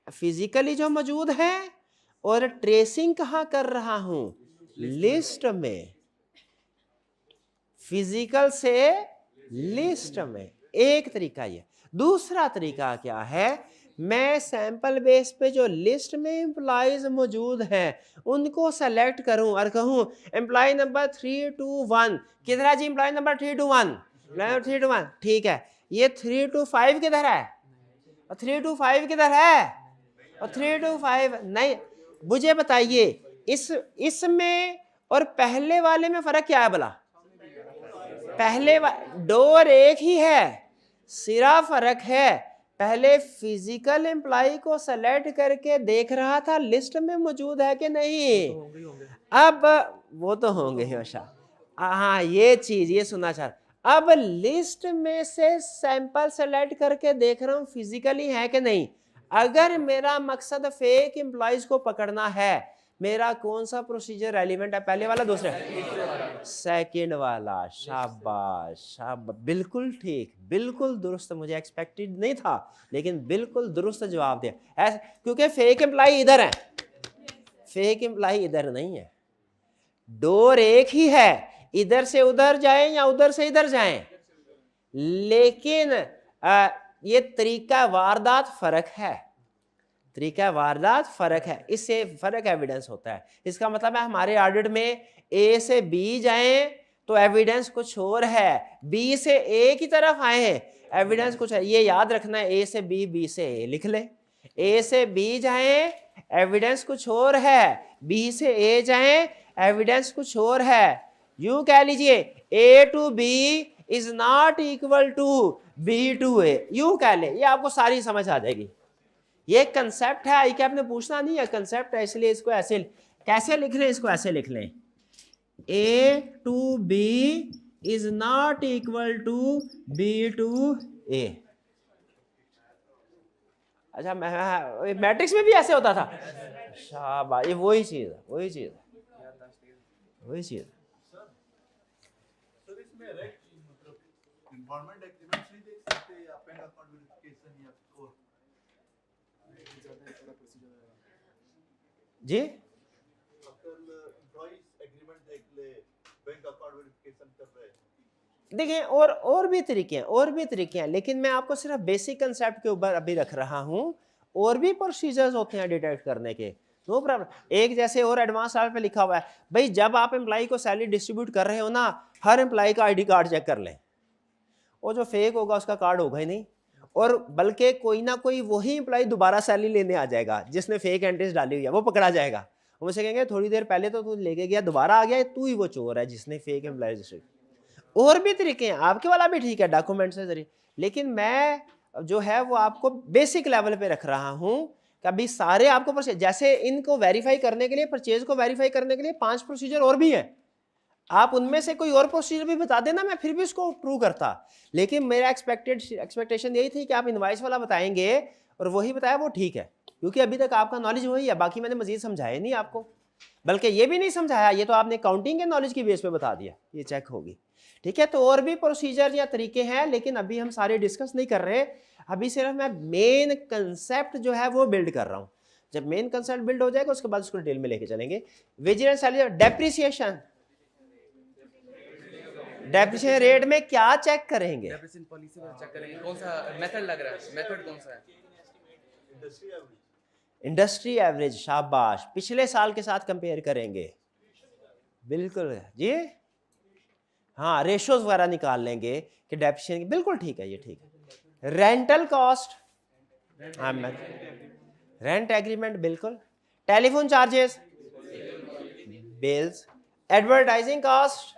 फिजिकली जो मौजूद है, और ट्रेसिंग कहां कर रहा हूं? लिस्ट में। फिजिकल से लिस्ट में, एक तरीका ये। दूसरा तरीका क्या है? मैं सैंपल बेस पे जो लिस्ट में एम्प्लॉयज मौजूद हैं उनको सेलेक्ट करूं और कहूं एम्प्लॉय नंबर 321 किधर है जी? एम्प्लॉय नंबर 321, ठीक है। ये 325 किधर है? 325 किधर है? और 325 नहीं। मुझे बताइए इसमें और पहले वाले में फर्क क्या है भला? पहले डोर एक ही है, सिरा फर्क है। पहले फिजिकल एम्प्लॉय को सेलेक्ट करके देख रहा था लिस्ट में मौजूद है कि नहीं। होंगे ही होंगे। अब वो तो होंगे ही हमेशा। हाँ, ये चीज ये सुनना चाह रहा। अब लिस्ट में से सैंपल सेलेक्ट करके देख रहा हूँ फिजिकली है कि नहीं। अगर मेरा मकसद फेक एम्प्लॉयज को पकड़ना है, मेरा कौन सा प्रोसीजर रेलिवेंट है, पहले वाला दूसरा? सेकंड वाला। शाबाश शाबाश, बिल्कुल ठीक, बिल्कुल दुरुस्त। मुझे एक्सपेक्टेड नहीं था लेकिन बिल्कुल दुरुस्त जवाब दिया ऐसे, क्योंकि फेक एम्प्लॉय इधर है, फेक एम्प्लॉय इधर नहीं है। डोर एक ही है, इधर से उधर जाएं या उधर से इधर जाएं, लेकिन ये तरीका वारदात फर्क है, तरीका वारदात फर्क है, इससे फर्क एविडेंस होता है। इसका मतलब है हमारे ऑडिट में ए से बी जाएं तो एविडेंस कुछ और है, बी से ए की तरफ आए हैं एविडेंस कुछ है। ये याद रखना है, ए से बी, बी से ए लिख ले। ए से बी जाएं एविडेंस कुछ और है, बी से ए जाएं एविडेंस कुछ और है। यूं कह लीजिए a to b is not equal to b to a, यूं कह ले, ये आपको सारी समझ आ जाएगी। ये कंसेप्ट है, आई क्या आपने पूछना नहीं है, कंसेप्ट है, इसलिए इसको ऐसे कैसे लिख लें, इसको ऐसे लिख लें, a to b is not equal to b to a. अच्छा, मैट्रिक्स में भी ऐसे होता था। शाबाश, ये वही चीज है, वही चीज है, वही चीज। सर इसमें मतलब इन्फॉर्मेंट एग्रीमेंट्स नहीं देख सकते या बैंक अकाउंट वेरिफिकेशन या और जी एम्प्लॉइज एग्रीमेंट देख ले, बैंक अकाउंट वेरिफिकेशन कर रहे हैं। देखिए और भी तरीके हैं, और भी तरीके हैं, लेकिन मैं आपको सिर्फ बेसिक कंसेप्ट के ऊपर अभी रख रहा हूं। और भी प्रोसीजर्स होते हैं डिटेक्ट करने के, नो प्रॉब्लम। एक जैसे और एडवांस लेवल पे लिखा हुआ है भाई, जब आप एम्प्लॉय को सैलरी डिस्ट्रीब्यूट कर रहे हो ना, हर एम्प्लॉय का आईडी कार्ड चेक कर लें। वो जो फेक होगा उसका कार्ड होगा ही नहीं, और बल्कि कोई ना कोई वही एम्प्लॉय दोबारा सैलरी लेने आ जाएगा जिसने फेक एंट्रीज डाली हुई है, वो पकड़ा जाएगा। वो मुझसे कहेंगे थोड़ी देर पहले तो तू लेके गया, दोबारा आ गया, तू ही वो चोर है जिसने फेक एम्प्लॉय रजिस्ट्रेशन। और भी तरीके हैं, आपके वाला भी ठीक है डॉक्यूमेंट्स के जरिए, लेकिन मैं जो है वो आपको बेसिक लेवल पे रख रहा हूँ। कभी सारे आपको जैसे इनको वेरीफाई करने के लिए, परचेज को वेरीफाई करने के लिए 5 प्रोसीजर और भी हैं, आप उनमें से कोई और प्रोसीजर भी बता देना, मैं फिर भी उसको ट्रू करता। लेकिन मेरा एक्सपेक्टेशन यही थी कि आप इनवाइस वाला बताएंगे, और वही बताया वो ठीक है, क्योंकि अभी तक आपका नॉलेज वही है, बाकी मैंने मजीद समझाया नहीं आपको, बल्कि ये भी नहीं समझाया, ये तो आपने काउंटिंग के नॉलेज की बेस पे बता दिया, ये चेक होगी। ठीक है, तो और भी प्रोसीजर या तरीके हैं, लेकिन अभी हम सारे डिस्कस नहीं कर रहे, अभी सिर्फ मैं मेन कंसेप्ट जो है वो बिल्ड कर रहा हूँ। जब मेन कंसेप्ट बिल्ड हो जाएगा उसके बाद उसको डिटेल में लेके चलेंगे। Vigilance salary, depreciation, depreciation rate में क्या चेक करेंगे? डेप्रिसिएशन पॉलिसी पर चेक करेंगे, कौन सा मेथड लग रहा है, मेथड कौन सा है? इंडस्ट्री एवरेज, इंडस्ट्री एवरेज, शाबाश, पिछले साल के साथ कंपेयर करेंगे, बिल्कुल जी हाँ, रेशोज वगैरह निकाल लेंगे कि डेप्रिसिएशन, बिल्कुल ठीक है, ये ठीक है। रेंटल कॉस्ट, हाँ, रेंट एग्रीमेंट, बिल्कुल। Telephone charges, bills, advertising cost,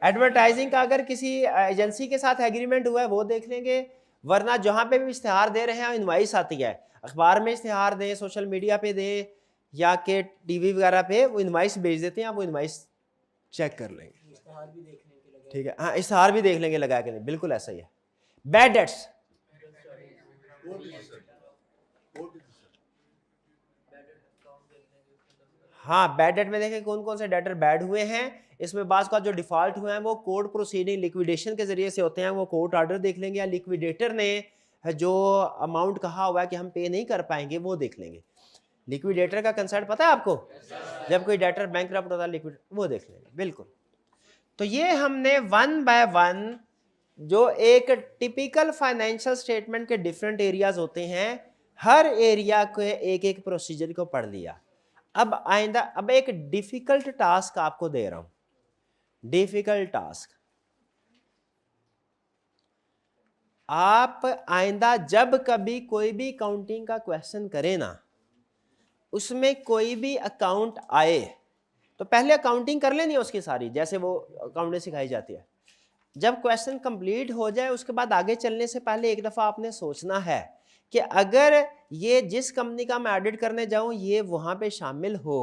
advertising का अगर किसी एजेंसी के साथ एग्रीमेंट हुआ है वो देख लेंगे, वरना जहाँ पे भी इश्तिहार दे रहे हैं इनवाइस आती है, अखबार में इश्तिहार दें, सोशल मीडिया पे दें, या के टीवी वगैरह पे वो इनवाइस भेज देते हैं, आप वो इनवाइस चेक कर लेंगे। ठीक है, हाँ, इश्तिहार भी देख लेंगे लगा के, नहीं, बिल्कुल ऐसा ही है। बैड डेट्स, हाँ, बैड डेट में देखें कौन कौन से डेटर बैड हुए हैं। इसमें बाज़ का जो डिफॉल्ट हुए हैं वो कोर्ट प्रोसीडिंग लिक्विडेशन के जरिए से होते हैं, वो कोर्ट ऑर्डर देख लेंगे, या लिक्विडेटर ने जो अमाउंट कहा हुआ है कि हम पे नहीं कर पाएंगे वो देख लेंगे। लिक्विडेटर का कंसर्ट पता है आपको, जब कोई डेटर बैंकरप्ट होता है लिक्विड, वो देख लेंगे, बिल्कुल। तो ये हमने 1 बाय 1 जो एक टिपिकल फाइनेंशियल स्टेटमेंट के डिफरेंट एरियाज होते हैं, हर एरिया के एक एक प्रोसीजर को पढ़ लिया। अब आइंदा, अब एक डिफिकल्ट टास्क आपको दे रहा हूं, डिफिकल्ट टास्क। आप आइंदा जब कभी कोई भी काउंटिंग का क्वेश्चन करें ना, उसमें कोई भी अकाउंट आए तो पहले अकाउंटिंग कर लेनी है उसकी सारी, जैसे वो अकाउंटिंग सिखाई जाती है। जब क्वेश्चन कंप्लीट हो जाए उसके बाद आगे चलने से पहले एक दफ़ा आपने सोचना है कि अगर ये जिस कंपनी का मैं ऑडिट करने जाऊं ये वहां पे शामिल हो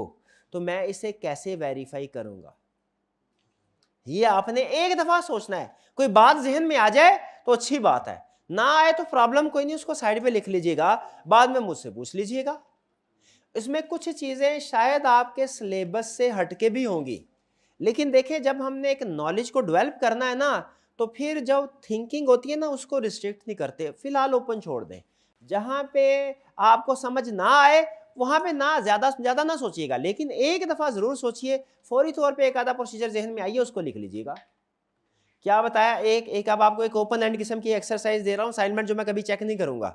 तो मैं इसे कैसे वेरीफाई करूंगा। ये आपने एक दफ़ा सोचना है। कोई बात जहन में आ जाए तो अच्छी बात है, ना आए तो प्रॉब्लम कोई नहीं, उसको साइड पे लिख लीजिएगा, बाद में मुझसे पूछ लीजिएगा। इसमें कुछ चीज़ें शायद आपके सिलेबस से हटके भी होंगी, लेकिन देखिए जब हमने एक नॉलेज को डेवलप करना है ना तो फिर जब थिंकिंग होती है ना उसको रिस्ट्रिक्ट नहीं करते, फिलहाल ओपन छोड़ दें। जहाँ पे आपको समझ ना आए वहाँ पे ना ज़्यादा ना सोचिएगा, लेकिन एक दफ़ा ज़रूर सोचिए, फौरी तौर पे एक आधा प्रोसीजर जहन में आइए उसको लिख लीजिएगा। क्या बताया, एक अब आपको एक ओपन एंड किस्म की एक्सरसाइज दे रहा हूँ, असाइनमेंट जो मैं कभी चेक नहीं करूँगा,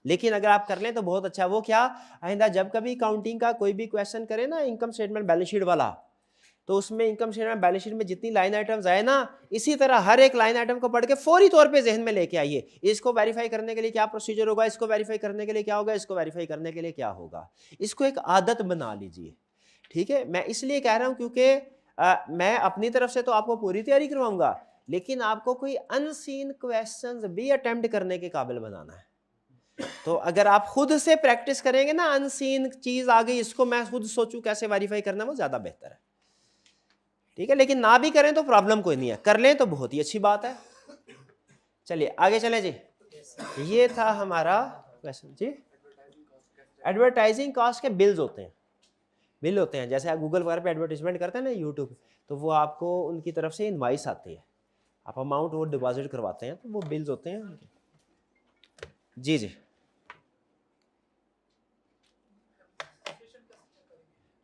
लेकिन अगर आप कर लें तो बहुत अच्छा। वो क्या, आइंदा जब कभी काउंटिंग का कोई भी क्वेश्चन करें ना, इनकम स्टेटमेंट बैलेंस शीट वाला, तो उसमें इनकम स्टेटमेंट बैलेंस शीट में जितनी लाइन आइटम्स आए ना, इसी तरह हर एक लाइन आइटम को पढ़ के फौरी तौर पे जहन में लेके आइए। इसको वेरीफाई करने के लिए क्या प्रोसीजर होगा, इसको वेरीफाई करने के लिए क्या होगा, इसको वेरीफाई करने के लिए क्या होगा। इसको एक आदत बना लीजिए, ठीक है। मैं इसलिए कह रहा हूँ क्योंकि मैं अपनी तरफ से तो आपको पूरी तैयारी करवाऊंगा, लेकिन आपको कोई अनसीन क्वेश्चंस भी अटेम्प्ट करने के काबिल बनाना है। तो अगर आप खुद से प्रैक्टिस करेंगे ना, अनसीन चीज आ गई इसको मैं खुद सोचूं कैसे वेरीफाई करना, वो ज्यादा बेहतर है, ठीक है। लेकिन ना भी करें तो प्रॉब्लम कोई नहीं है, कर लें तो बहुत ही अच्छी बात है। चलिए आगे चलें जी। ये था हमारा क्वेश्चन जी। एडवर्टाइजिंग कॉस्ट के बिल होते हैं, जैसे आप गूगल वगैरह पे एडवर्टाइजमेंट करते हैं ना, यूट्यूब, तो वो आपको उनकी तरफ से इनवाइस आती है, आप अमाउंट वो डिपॉजिट करवाते हैं, तो वो बिल्स होते हैं जी जी।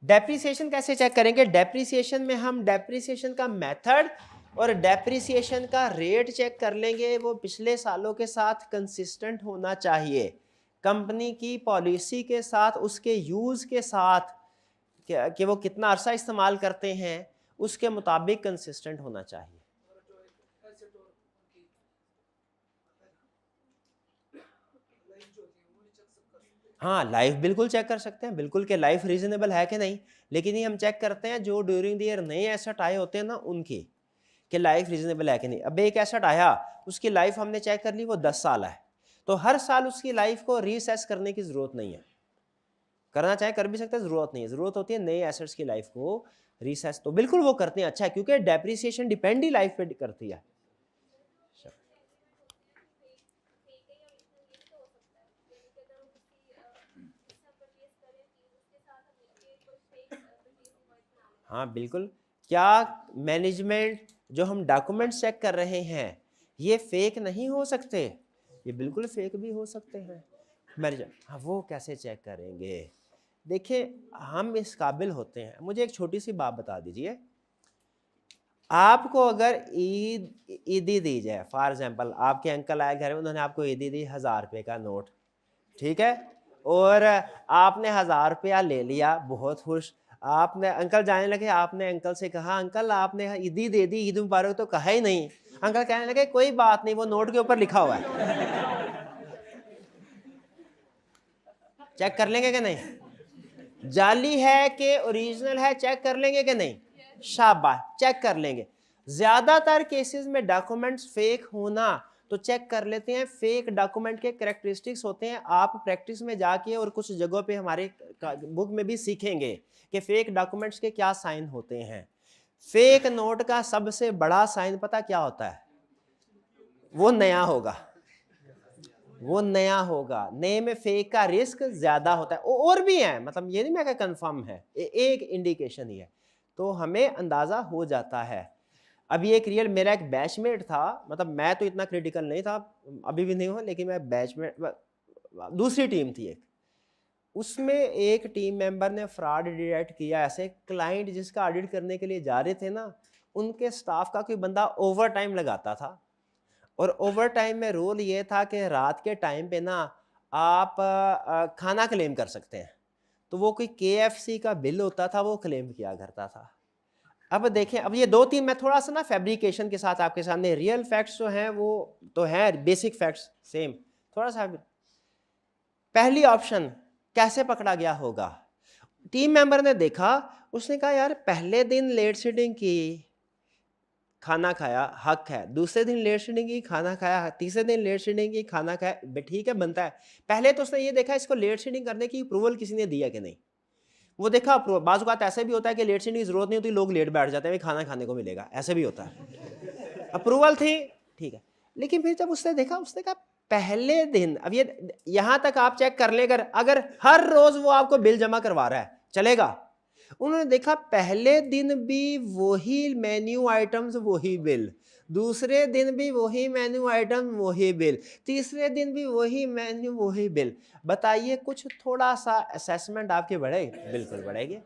डेप्रिसिएशन कैसे चेक करेंगे, डेप्रिसिएशन में हम डेप्रिसिएशन का मेथड और डेप्रिसिएशन का रेट चेक कर लेंगे। वो पिछले सालों के साथ कंसिस्टेंट होना चाहिए, कंपनी की पॉलिसी के साथ, उसके यूज़ के साथ, कि वो कितना अरसा इस्तेमाल करते हैं उसके मुताबिक कंसिस्टेंट होना चाहिए। हाँ, लाइफ बिल्कुल चेक कर सकते हैं, बिल्कुल कि लाइफ रीजनेबल है कि नहीं, लेकिन ये हम चेक करते हैं जो ड्यूरिंग द ईयर नए एसेट आए होते हैं ना उनकी, कि लाइफ रीजनेबल है कि नहीं। अब एक एसेट आया, उसकी लाइफ हमने चेक कर ली, वो 10 साल है, तो हर साल उसकी लाइफ को रीसेस करने की ज़रूरत नहीं है। करना चाहे कर भी सकते हैं, ज़रूरत नहीं है। ज़रूरत होती है नए एसेट्स की लाइफ को रीसेस, तो बिल्कुल वो करते हैं, अच्छा है, क्योंकि डेप्रिसिएशन डिपेंड ही लाइफ पे करती है। हाँ बिल्कुल, क्या मैनेजमेंट जो हम डॉक्यूमेंट्स चेक कर रहे हैं ये फेक नहीं हो सकते, ये बिल्कुल फेक भी हो सकते हैं मैनेजर। हाँ, वो कैसे चेक करेंगे, देखिए हम इस काबिल होते हैं। मुझे एक छोटी सी बात बता दीजिए, आपको अगर ईदी दी जाए, फॉर एग्जांपल आपके अंकल आए घर में, उन्होंने आपको ईदी दी 1000 रुपये का नोट, ठीक है, और आपने 1000 रुपया ले लिया, बहुत खुश, आपने अंकल जाने लगे, आपने अंकल से कहा अंकल आपने ईदी दे दी, ईद मुबारक तो कहा ही नहीं। अंकल कहने लगे कोई बात नहीं, वो नोट के ऊपर लिखा हुआ है, चेक कर लेंगे कि नहीं, जाली है कि ओरिजिनल है, चेक कर लेंगे कि नहीं, शाबाश, चेक कर लेंगे। ज्यादातर केसेस में डॉक्यूमेंट्स फेक होना तो चेक कर लेते हैं। फेक डॉक्यूमेंट के कैरेक्टरिस्टिक्स होते हैं, आप प्रैक्टिस में जाके और कुछ जगहों पे हमारे बुक में भी सीखेंगे कि फेक डॉक्यूमेंट्स के क्या साइन होते हैं। फेक नोट का सबसे बड़ा साइन पता क्या होता है, वो नया होगा, वो नया होगा, नए में फेक का रिस्क ज्यादा होता है। और भी है, मतलब ये नहीं मैं क्या कंफर्म है, एक इंडिकेशन ही है, तो हमें अंदाजा हो जाता है। अभी एक रियल मेरा एक बैचमेट था, मतलब मैं तो इतना क्रिटिकल नहीं था, अभी भी नहीं हूँ, लेकिन मैं बैचमेट, दूसरी टीम थी एक, उसमें एक टीम मेंबर ने फ्रॉड डिटेक्ट किया। ऐसे क्लाइंट जिसका ऑडिट करने के लिए जा रहे थे ना, उनके स्टाफ का कोई बंदा ओवर टाइम लगाता था, और ओवर टाइम में रूल ये था कि रात के टाइम पे ना आप खाना क्लेम कर सकते हैं, तो वो कोई KFC का बिल होता था, वो क्लेम किया करता था। अब देखें, अब ये 2-3 मैं थोड़ा सा ना फैब्रिकेशन के साथ आपके सामने, रियल फैक्ट्स जो हैं वो तो हैं बेसिक फैक्ट्स सेम, थोड़ा सा। पहली ऑप्शन कैसे पकड़ा गया होगा, टीम मेंबर ने देखा, उसने कहा यार पहले दिन लेट सीटिंग की, खाना खाया, हक है। दूसरे दिन लेट शेडिंग की, खाना खाया, तीसरे दिन लेट शेडिंग की, खाना खाया, ठीक है बनता है। पहले तो उसने ये देखा इसको लेट शेडिंग करने की अप्रूवल किसी ने दिया कि नहीं, वो देखा अप्रूवल। बाज़ औक़ात ऐसे भी होता है कि लेट शेडिंग की जरूरत नहीं होती, लोग लेट बैठ जाते हैं, खाना खाने को मिलेगा, ऐसे भी होता है। अप्रूवल थी, ठीक है। लेकिन फिर जब उसने देखा, उसने कहा पहले दिन, अब ये यहां तक आप चेक कर लेकर, अगर हर रोज वो आपको बिल जमा करवा रहा है चलेगा। उन्होंने देखा पहले दिन भी वही मेन्यू आइटम्स, वही बिल, दूसरे दिन भी वही मेन्यू आइटम, वही बिल, तीसरे दिन भी वही मेन्यू, वही बिल। बताइए कुछ थोड़ा सा असेसमेंट आपके बढ़ेगी? बिल्कुल बढ़ेगी।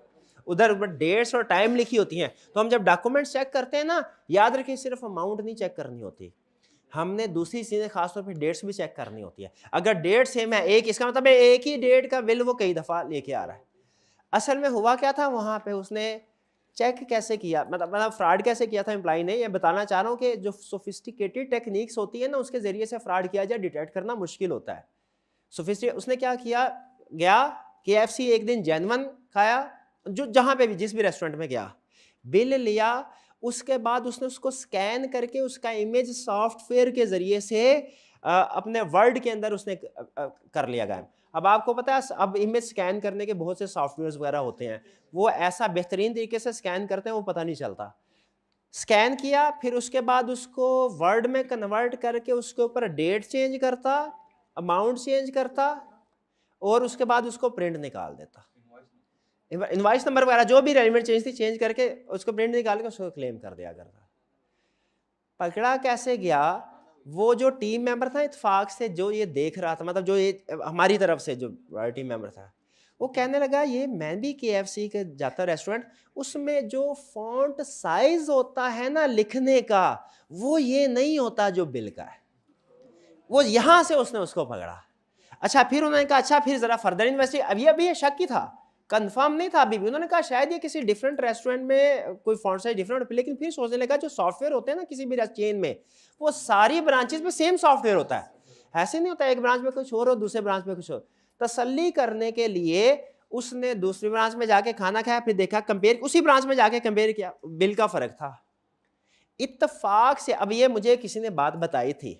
उधर डेट्स और टाइम लिखी होती हैं, तो हम जब डॉक्यूमेंट्स चेक करते हैं ना, याद रखिए सिर्फ अमाउंट नहीं चेक करनी होती, हमने दूसरी चीज़ें खासतौर पर डेट्स भी चेक करनी होती है। अगर डेट सेम है एक, इसका मतलब है एक ही डेट का बिल वो कई दफ़ा लेके आ रहा है। असल में हुआ क्या था वहाँ पे, उसने चेक कैसे किया, मतलब फ्रॉड कैसे किया था एम्प्लॉय ने, ये बताना चाह रहा हूँ कि जो सोफिस्टिकेटेड टेक्निक्स होती है ना, उसके ज़रिए से फ्रॉड किया जाए, डिटेक्ट करना मुश्किल होता है। उसने क्या किया, गया KFC एक दिन जेन्युइन खाया, जो जहाँ पे भी जिस भी रेस्टोरेंट में गया, बिल लिया, उसके बाद उसने उसको स्कैन करके उसका इमेज सॉफ्टवेयर के ज़रिए से अपने वर्ड के अंदर उसने कर लिया गायब। अब आपको पता है अब इमेज स्कैन करने के बहुत से सॉफ्टवेयर्स वगैरह होते हैं, वो ऐसा बेहतरीन तरीके से स्कैन करते हैं वो पता नहीं चलता। स्कैन किया, फिर उसके बाद उसको वर्ड में कन्वर्ट करके उसके ऊपर डेट चेंज करता, अमाउंट चेंज करता, और उसके बाद उसको प्रिंट निकाल देता, इनवॉइस नंबर वगैरह जो भी रेलिवेंट चेंज थी चेंज करके उसको प्रिंट निकाल के उसको क्लेम कर दिया करता। पकड़ा कैसे गया, वो जो टीम मेंबर था इत्तेफाक से जो ये देख रहा था, मतलब जो ये हमारी तरफ से जो टीम मेंबर था, वो कहने लगा ये मैं भी KFC के जाता रेस्टोरेंट, उसमें जो फॉन्ट साइज होता है ना लिखने का, वो ये नहीं होता जो बिल का है। वो यहां से उसने उसको पकड़ा। अच्छा फिर उन्होंने कहा अच्छा फिर जरा फर्दर इन्वेस्टिगेट, अभी ये शक ही था, कंफर्म नहीं था अभी भी। उन्होंने कहा शायद ये किसी डिफरेंट रेस्टोरेंट में कोई फॉन्ट साइज डिफरेंट होता है, लेकिन फिर सोचने लगा जो सॉफ्टवेयर होते हैं ना किसी भी चेन में, वो सारी ब्रांचेस में सेम सॉफ्टवेयर होता है, ऐसे नहीं होता एक ब्रांच में कुछ और दूसरे ब्रांच में कुछ और। तसल्ली करने के लिए उसने दूसरी ब्रांच में जाके खाना खाया, फिर देखा कंपेयर, उसी ब्रांच में जाके कंपेयर किया, बिल का फर्क था। इत्तेफाक से, अब ये मुझे किसी ने बात बताई थी,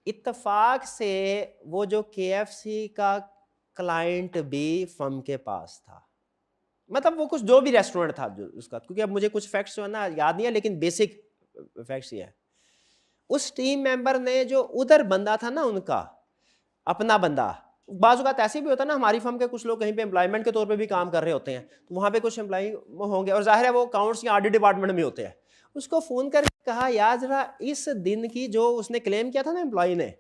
इत्तेफाक से वो जो KFC का क्लाइंट भी फर्म के पास था, मतलब वो कुछ जो भी रेस्टोरेंट था जो उसका, क्योंकि अब मुझे कुछ फैक्ट्स जो है ना याद नहीं है, लेकिन बेसिक फैक्ट्स ये है। उस टीम मेंबर ने जो उधर बंदा था ना उनका अपना बंदा, बाज़ औक़ात ऐसे भी होता है ना, हमारी फर्म के कुछ लोग कहीं पे एम्प्लॉयमेंट के तौर पे भी काम कर रहे होते हैं, तो वहाँ पे कुछ एम्प्लॉय होंगे और जाहिर है वो अकाउंट्स या ऑडिट डिपार्टमेंट में होते हैं। उसको फ़ोन करके कहा यार जरा इस दिन की जो उसने क्लेम किया था ना एम्प्लॉय ने,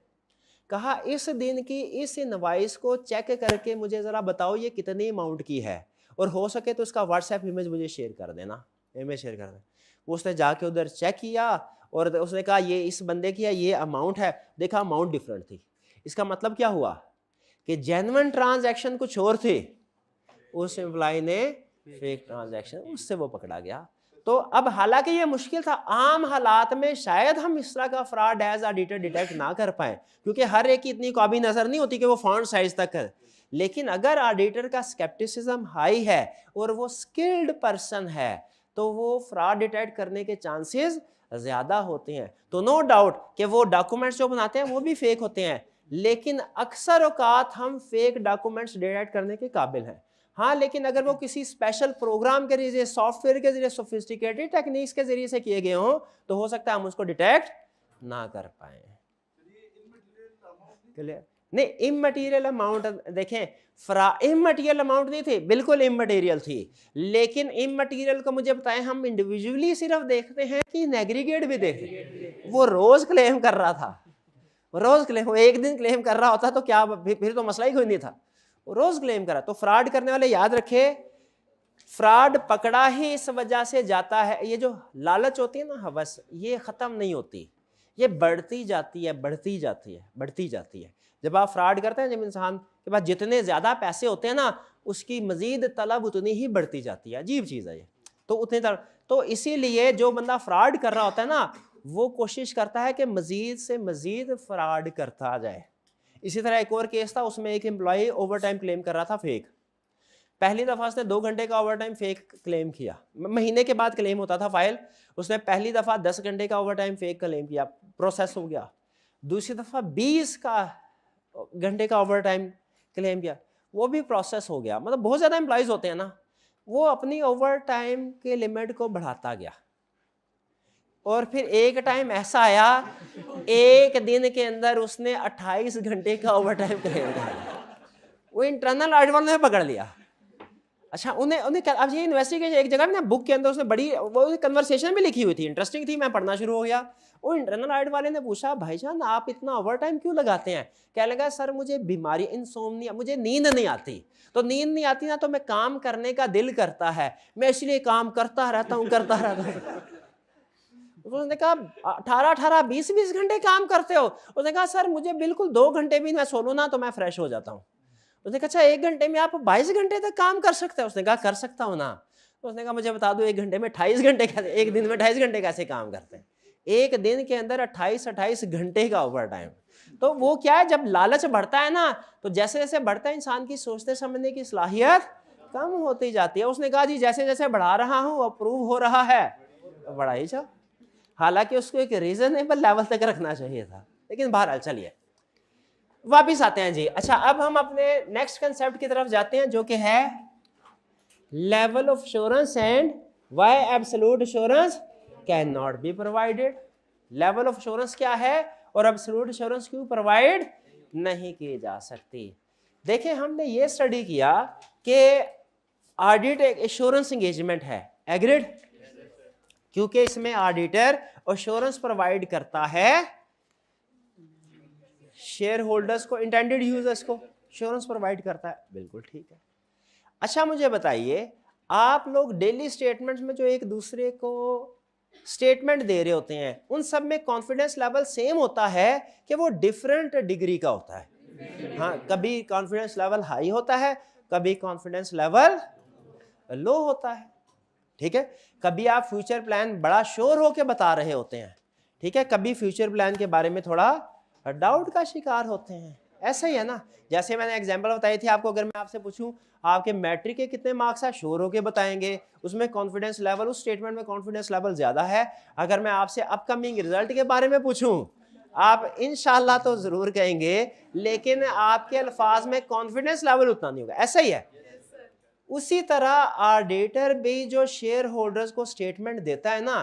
कहा इस दिन की इस इनवॉइस को चेक करके मुझे ज़रा बताओ ये कितनी अमाउंट की है, और हो सके तो उसका व्हाट्सएप इमेज मुझे शेयर कर देना, इमेज शेयर कर देना। वो उसने जाके उधर चेक किया और उसने कहा ये इस बंदे की है, ये अमाउंट है, देखा अमाउंट डिफरेंट थी। इसका मतलब क्या हुआ कि जेन्युइन ट्रांजैक्शन कुछ और थे, उस एम्प्लॉय ने फेक ट्रांजैक्शन, उससे वो पकड़ा गया। तो अब हालांकि ये मुश्किल था, आम हालात में शायद हम इस तरह का फ्रॉड एज ऑडिटर डिटेक्ट ना कर पाए, क्योंकि हर एक की इतनी काबिल नजर नहीं होती कि वो फॉन्ट साइज तक कर। लेकिन अगर ऑडिटर का स्केप्टिसिज्म हाई है और वो स्किल्ड पर्सन है तो वो फ्रॉड डिटेक्ट करने के चांसेस ज्यादा होते हैं। तो नो डाउट कि वो डॉक्यूमेंट्स जो बनाते हैं वो भी फेक होते हैं, लेकिन अक्सर औकात हम फेक डॉक्यूमेंट्स डिटेक्ट करने के काबिल हैं। हाँ, लेकिन अगर वो किसी स्पेशल प्रोग्राम के जरिए, सॉफ्टवेयर के जरिए, सोफिस्टिकेटेड टेक्निक्स के जरिए से किए गए हों तो हो सकता है हम उसको डिटेक्ट ना कर पाए। नहीं, इमटेरियल अमाउंट देखें, इमटेरियल अमाउंट नहीं थी, बिल्कुल इमटेरियल थी, लेकिन इमटेरियल को मुझे बताएं हम इंडिविजुअली सिर्फ देखते हैं कि एग्रीगेट भी देखते हैं। वो रोज क्लेम कर रहा था, रोज क्लेम, वो एक दिन क्लेम कर रहा होता तो क्या, फिर तो मसला ही कोई नहीं था, रोज क्लेम करा। तो फ्रॉड करने वाले याद रखे, फ्रॉड पकड़ा ही इस वजह से जाता है, ये जो लालच होती है ना, हवस, ये खत्म नहीं होती, ये बढ़ती जाती है, बढ़ती जाती है, बढ़ती जाती है। जब आप फ्रॉड करते हैं, जब इंसान के पास जितने ज्यादा पैसे होते हैं ना, उसकी मजीद तलब उतनी ही बढ़ती जाती है। अजीब चीज है ये। तो उतनी तलब, तो इसीलिए जो बंदा फ्रॉड कर रहा होता है ना, वो कोशिश करता है कि मजीद से मजीद फ्रॉड करता जाए। इसी तरह एक और केस था, उसमें एक एम्प्लॉय ओवर टाइम क्लेम कर रहा था फेक, पहली दफ़ा उसने 2 घंटे का ओवर टाइम फेक क्लेम किया, महीने के बाद क्लेम होता था फाइल, उसने पहली दफ़ा 10 घंटे का ओवर टाइम फेक क्लेम किया, प्रोसेस हो गया। दूसरी दफ़ा 20 घंटे का ओवर टाइम क्लेम किया, वो भी प्रोसेस हो गया। मतलब बहुत ज़्यादा एम्प्लॉयज़ होते हैं ना, वो अपनी ओवर टाइम के लिमिट को बढ़ाता गया। और फिर एक टाइम ऐसा आया, एक दिन के अंदर उसने 28 घंटे का ओवर टाइम क्लेम कर लिया। वो इंटरनल ऑडिट वालों ने पकड़ लिया। अच्छा, उन्हें अब ये इन्वेस्टिगेशन एक जगह ना बुक के अंदर उसने बड़ी वो कन्वर्सेशन भी लिखी हुई थी, इंटरेस्टिंग थी, मैं पढ़ना शुरू हो गया। वो इंटरनल ऑडिट वाले ने पूछा, भाईजान आप इतना ओवर टाइम क्यों लगाते हैं? क्या लगा, सर मुझे बीमारी इंसोम्निया, मुझे नींद नहीं आती, तो नींद नहीं आती ना तो मैं काम करने का दिल करता है, मैं इसलिए काम करता रहता हूँ। उसने कहा 18 20 घंटे काम करते हो? उसने कहा सर मुझे बिल्कुल 2 घंटे भी मैं सो लूँ ना तो मैं फ्रेश हो जाता हूँ। उसने कहा अच्छा 1 घंटे में आप 22 घंटे तक काम कर सकते हो? उसने कहा कर सकता हूँ ना। तो उसने कहा मुझे बता दो 1 घंटे में 28 घंटे कैसे, एक दिन में 28 घंटे कैसे काम करते हैं? एक दिन के अंदर 28 घंटे का ओवर टाइम। तो वो क्या है, जब लालच बढ़ता है ना तो जैसे जैसे बढ़ता है इंसान की सोचने समझने की सलाहियत कम होती जाती है। उसने कहा जी जैसे जैसे बढ़ा रहा हूँ अप्रूव हो रहा है, तो बढ़ा ही जाओ। हालांकि उसको एक रीजनेबल लेवल तक रखना चाहिए था, लेकिन बहरहाल चलिए वापिस आते हैं जी। अच्छा, अब हम अपने नेक्स्ट कंसेप्ट की तरफ जाते हैं जो कि है level of assurance and why absolute assurance can not be provided. Level of assurance क्या है और एब्सोल्यूट एश्योरेंस क्यों प्रोवाइड नहीं की जा सकती। देखिए, हमने ये स्टडी किया कि ऑडिट एक एश्योरेंस एंगेजमेंट है, एग्रीड, क्योंकि इसमें ऑडिटर एश्योरेंस प्रोवाइड करता है शेयर होल्डर्स को, इंटेंडेड यूजर्स को एश्योरेंस प्रोवाइड करता है, बिल्कुल ठीक है। अच्छा मुझे बताइए, आप लोग डेली स्टेटमेंट्स में जो एक दूसरे को स्टेटमेंट दे रहे होते हैं उन सब में कॉन्फिडेंस लेवल सेम होता है कि वो डिफरेंट डिग्री का होता है? हाँ, कभी कॉन्फिडेंस लेवल हाई होता है, कभी कॉन्फिडेंस लेवल लो होता है, ठीक है। कभी आप फ्यूचर प्लान बड़ा श्योर होके बता रहे होते हैं, ठीक है, कभी फ्यूचर प्लान के बारे में थोड़ा डाउट का शिकार होते हैं। ऐसा ही है ना, जैसे मैंने एग्जांपल बताई थी आपको, अगर मैं आपसे पूछूं आपके मैट्रिक के कितने मार्क्स है, श्योर होके बताएंगे, उसमें कॉन्फिडेंस लेवल, उस स्टेटमेंट में कॉन्फिडेंस लेवल ज्यादा है। अगर मैं आपसे अपकमिंग रिजल्ट के बारे में पूछूं, आप इंशाल्लाह तो जरूर कहेंगे, लेकिन आपके अल्फाज में कॉन्फिडेंस लेवल उतना नहीं होगा। ऐसा ही है। उसी तरह ऑडिटर भी जो शेयर होल्डर्स को स्टेटमेंट देता है ना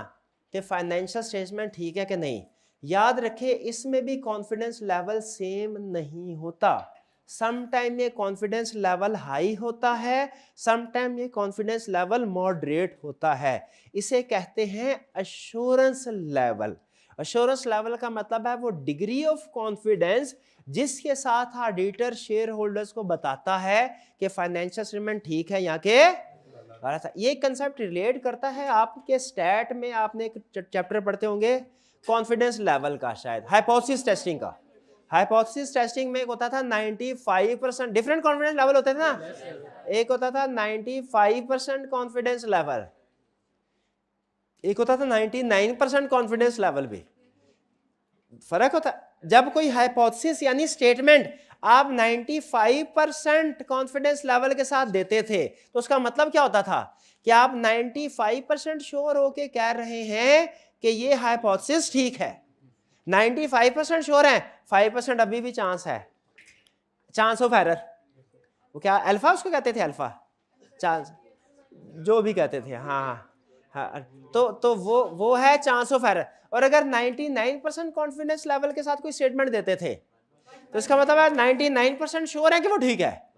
कि फाइनेंशियल स्टेटमेंट ठीक है कि नहीं, याद रखें इसमें भी कॉन्फिडेंस लेवल सेम नहीं होता। सम टाइम ये कॉन्फिडेंस लेवल हाई होता है, सम टाइम ये कॉन्फिडेंस लेवल मॉडरेट होता है। इसे कहते हैं एश्योरेंस लेवल। एश्योरेंस लेवल का मतलब है वो डिग्री ऑफ कॉन्फिडेंस जिसके साथ ऑडिटर शेयर होल्डर्स को बताता है कि फाइनेंशियल स्टेटमेंट ठीक है या के गलत है। ये कंसेप्ट रिलेट करता है आपके स्टैट में, आपने एक चैप्टर पढ़ते होंगे कॉन्फिडेंस लेवल का, शायद हाइपोथेसिस टेस्टिंग का। हाइपोथेसिस टेस्टिंग में एक होता था 95%, डिफरेंट कॉन्फिडेंस लेवल होते थे ना, एक होता था 95% कॉन्फिडेंस लेवल, एक होता था 99% कॉन्फिडेंस लेवल। भी फर्क होता है। जब कोई हाइपोथेसिस यानी स्टेटमेंट आप 95% कॉन्फिडेंस लेवल के साथ देते थे तो उसका मतलब क्या होता था कि आप 95% श्योर होके कह रहे हैं कि ये हाइपोथेसिस ठीक है। 95% श्योर है, 5% अभी भी चांस है, चांस ऑफ एरर। वो क्या अल्फा उसको कहते थे, अल्फा चांस जो भी कहते थे, हाँ हाँ, तो वो है चांस ऑफ एरर। और अगर 99% कॉन्फिडेंस लेवल के साथ कोई स्टेटमेंट देते थे तो इसका मतलब है 99% श्योर है कि वो ठीक है,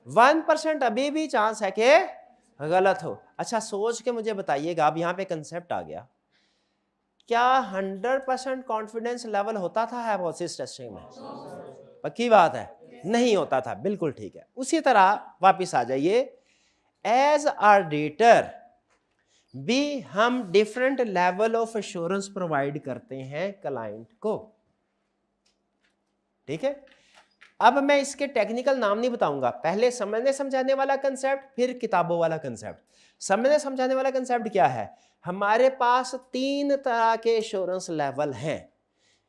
1% अभी भी चांस है कि गलत हो। अच्छा सोच के मुझे बताइएगा, अब यहाँ पे कंसेप्ट आ गया, क्या 100% कॉन्फिडेंस लेवल होता था हाइपोथेसिस टेस्टिंग में? पक्की बात है, नहीं होता था, बिल्कुल ठीक है। उसी तरह वापिस आ जाइए, एज ऑडिटर भी हम different level of assurance provide करते हैं क्लाइंट को, ठीक है। अब मैं इसके टेक्निकल नाम नहीं बताऊंगा, पहले समझने समझाने वाला कंसेप्ट, फिर किताबों वाला कंसेप्ट। समझने समझाने वाला कंसेप्ट क्या है, हमारे पास 3 तरह के एश्योरेंस लेवल हैं।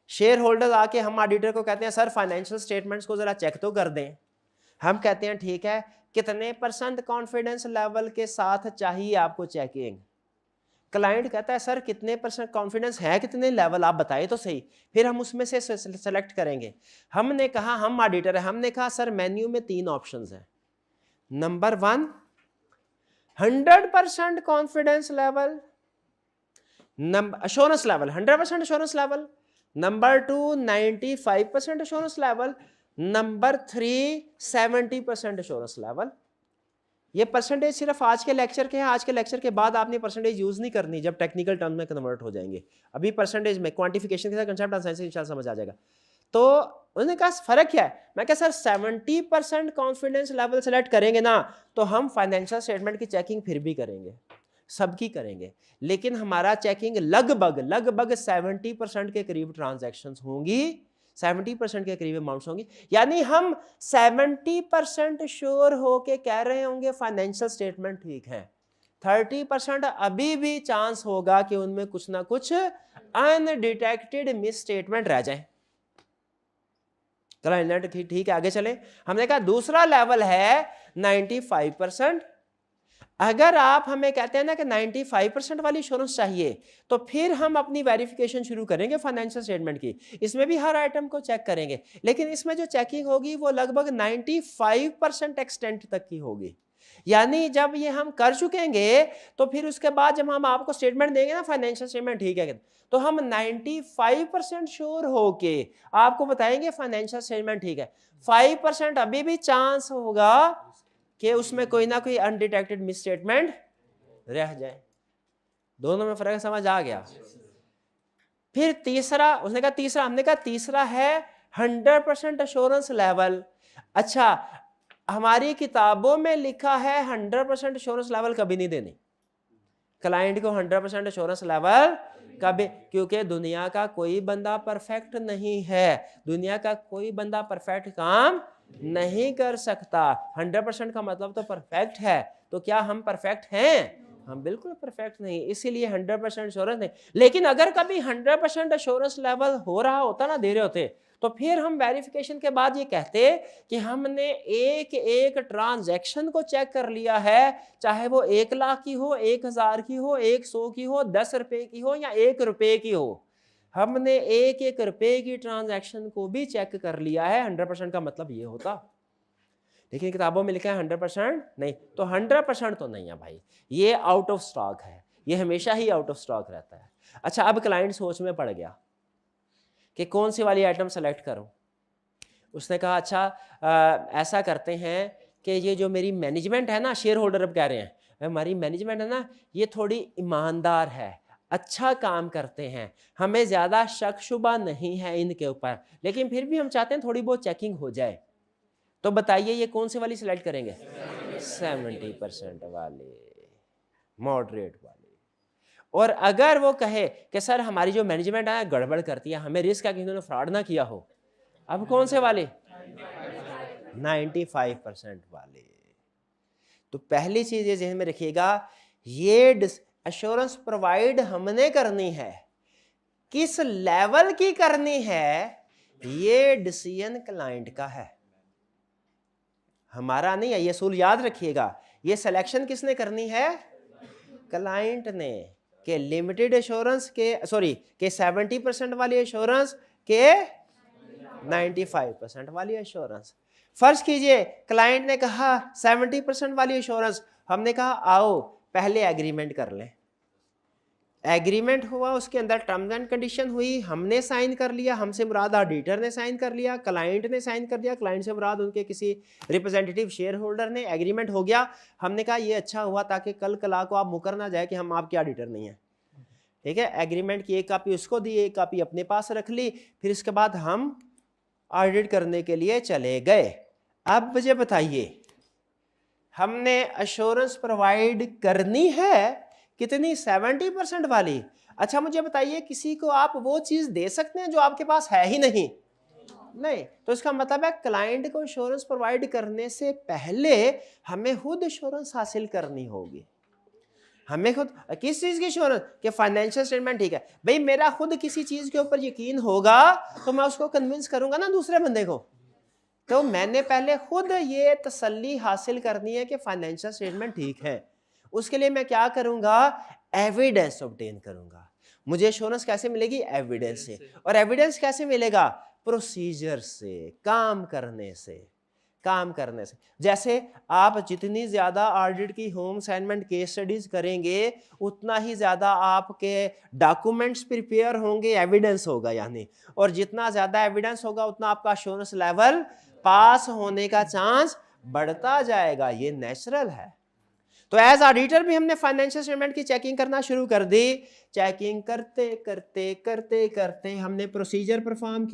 शेयर होल्डर आके हम ऑडिटर को कहते हैं सर फाइनेंशियल स्टेटमेंट्स को जरा चेक तो कर दें। हम कहते हैं ठीक है, कितने % कॉन्फिडेंस लेवल के साथ चाहिए आपको चेकिंग? क्लाइंट कहता है सर कितने % कॉन्फिडेंस है, कितने लेवल आप बताइए तो सही, फिर हम उसमें से सेलेक्ट करेंगे। हमने कहा हम ऑडिटर है, हमने कहा सर मेन्यू में 3 ऑप्शंस हैं। Number 1 100% confidence level, assurance level 100% assurance level, number 2 95% assurance level, number 3 70% assurance level. ये परसेंटेज सिर्फ आज के लेक्चर के हैं, आज के लेक्चर के बाद आपने परसेंटेज यूज नहीं करनी जब टेक्निकल टर्म में कन्वर्ट हो जाएंगे। अभी परसेंटेज में क्वांटिफिकेशन के साथ कंसेप्ट आसानी से इंशाल्लाह समझ आ जाएगा। तो उन्होंने कहा फर्क क्या है? मैं कहा सर 70% कॉन्फिडेंस लेवल सेलेक्ट करेंगे ना तो हम फाइनेंशियल स्टेटमेंट की चेकिंग फिर भी करेंगे, सबकी करेंगे, लेकिन हमारा चेकिंग लगभग 70% के करीब ट्रांजैक्शंस होंगी, 70% के करीब अमाउंट्स होंगी। यानी हम 70% श्योर होके कह रहे होंगे फाइनेंशियल स्टेटमेंट ठीक है, 30% अभी भी चांस होगा कि उनमें कुछ ना कुछ अनडिटेक्टेड मिस स्टेटमेंट रह जाए। ठीक है, आगे चले। हमने कहा दूसरा लेवल है 95%। अगर आप हमें कहते हैं ना कि 95% वाली इंश्योरेंस चाहिए तो फिर हम अपनी वेरिफिकेशन शुरू करेंगे फाइनेंशियल स्टेटमेंट की, इसमें भी हर आइटम को चेक करेंगे, लेकिन इसमें जो चेकिंग होगी वो लगभग 95% एक्सटेंट तक की होगी। यानी जब ये हम कर चुकेंगे तो फिर उसके बाद जब हम आपको स्टेटमेंट देंगे ना फाइनेंशियल स्टेटमेंट ठीक है, तो हम 95% श्योर होके आपको बताएंगे फाइनेंशियल स्टेटमेंट ठीक है। 5% अभी भी चांस होगा कि उसमें कोई ना कोई अनडिटेक्टेड मिस स्टेटमेंट रह जाए। दोनों में फर्क समझ आ गया? फिर तीसरा, उसने कहा तीसरा, हमने कहा तीसरा है 100% अश्योरेंस लेवल। अच्छा, हमारी किताबों में लिखा है 100% अश्योरेंस लेवल कभी नहीं देनी क्लाइंट को, 100% अश्योरेंस लेवल कभी, क्योंकि दुनिया का कोई बंदा परफेक्ट नहीं है, दुनिया का कोई बंदा परफेक्ट काम नहीं कर सकता। 100% का मतलब तो परफेक्ट है, तो क्या हम परफेक्ट हैं? हम बिल्कुल परफेक्ट नहीं, इसीलिए 100% अश्योरेंस नहीं। लेकिन अगर कभी 100% अश्योरेंस लेवल हो रहा होता ना, दे रहे होते, तो फिर हम वेरिफिकेशन के बाद ये कहते कि हमने एक एक ट्रांजैक्शन को चेक कर लिया है, चाहे वो 1 लाख की हो, 1000 की हो, 100 की हो, 10 रुपए की हो या 1 रुपए की हो, हमने एक एक रुपए की ट्रांजैक्शन को भी चेक कर लिया है। 100% का मतलब ये होता, लेकिन किताबों में लिखा है 100% नहीं, तो 100% तो नहीं है भाई, ये आउट ऑफ स्टॉक है, ये हमेशा ही आउट ऑफ स्टॉक रहता है। अच्छा, अब क्लाइंट सोच में पड़ गया कि कौन सी वाली आइटम सेलेक्ट करूं। उसने कहा अच्छा ऐसा करते हैं कि ये जो मेरी मैनेजमेंट है ना, शेयर होल्डर अब कह रहे हैं हमारी मैनेजमेंट है ना, ये थोड़ी ईमानदार है, अच्छा काम करते हैं, हमें ज़्यादा शक शुबा नहीं है इनके ऊपर, लेकिन फिर भी हम चाहते हैं थोड़ी बहुत चेकिंग हो जाए। तो बताइए ये कौन सी वाली सिलेक्ट करेंगे? 70% वाले, मॉडरेट वाले। और अगर वो कहे कि सर हमारी जो मैनेजमेंट है गड़बड़ करती है, हमें रिस्क है कि इन्होंने फ्रॉड ना किया हो, अब कौन से वाले? 95% वाले। तो पहली चीज ये ज़हन में रखिएगा, ये एश्योरेंस प्रोवाइड हमने करनी है, किस लेवल की करनी है, ये डिसीजन क्लाइंट का है, हमारा नहीं है। ये असूल याद रखिएगा, ये सिलेक्शन किसने करनी है? क्लाइंट ने, के लिमिटेड एश्योरेंस के, सॉरी के 70% वाली एश्योरेंस के 95% वाली एश्योरेंस। फर्ज कीजिए क्लाइंट ने कहा 70% वाली एश्योरेंस, हमने कहा आओ पहले एग्रीमेंट कर लें। एग्रीमेंट हुआ, उसके अंदर टर्म्स एंड कंडीशन हुई, हमने साइन कर लिया, हमसे मुराद ऑडिटर ने साइन कर लिया, क्लाइंट ने साइन कर दिया, क्लाइंट से मुराद उनके किसी रिप्रेजेंटेटिव शेयर होल्डर ने, एग्रीमेंट हो गया। हमने कहा ये अच्छा हुआ ताकि कल कला को आप मुकर ना जाए कि हम आपके ऑडिटर नहीं हैं, ठीक है। एग्रीमेंट की एक कापी उसको दी, एक कापी अपने पास रख ली, फिर इसके बाद हम ऑडिट करने के लिए चले गए। अब मुझे बताइए, हमने अश्योरेंस प्रोवाइड करनी है कितनी? 70% वाली। अच्छा मुझे बताइए, किसी को आप वो चीज दे सकते हैं जो आपके पास है ही नहीं? नहीं। तो इसका मतलब है क्लाइंट को इंश्योरेंस प्रोवाइड करने से पहले हमें खुद इंश्योरेंस हासिल करनी होगी। हमें खुद किस चीज की इंश्योरेंस? कि फाइनेंशियल स्टेटमेंट ठीक है भाई, मेरा खुद किसी चीज के ऊपर यकीन होगा तो मैं उसको कन्विंस करूंगा ना दूसरे बंदे को तो मैंने पहले खुद ये तसल्ली हासिल करनी है कि फाइनेंशियल स्टेटमेंट ठीक है। उसके लिए मैं क्या करूंगा, एविडेंस ऑब्टेन करूंगा। मुझे एश्योरेंस कैसे मिलेगी, एविडेंस से। और एविडेंस कैसे मिलेगा, प्रोसीजर से, काम करने से। जैसे आप जितनी ज्यादा ऑडिट की होम असाइनमेंट केस स्टडीज करेंगे उतना ही ज्यादा आपके डॉक्यूमेंट्स प्रिपेयर होंगे, एविडेंस होगा यानी, और जितना ज्यादा एविडेंस होगा उतना आपका एश्योरेंस लेवल पास होने का चांस बढ़ता जाएगा। ये नेचुरल है। तो एज ऑडिटर भी हमने फाइनेंशियल स्टेटमेंट की चेकिंग करना शुरू कर दी। चेकिंग करते करते करते करते हमने प्रोसीजर परफॉर्म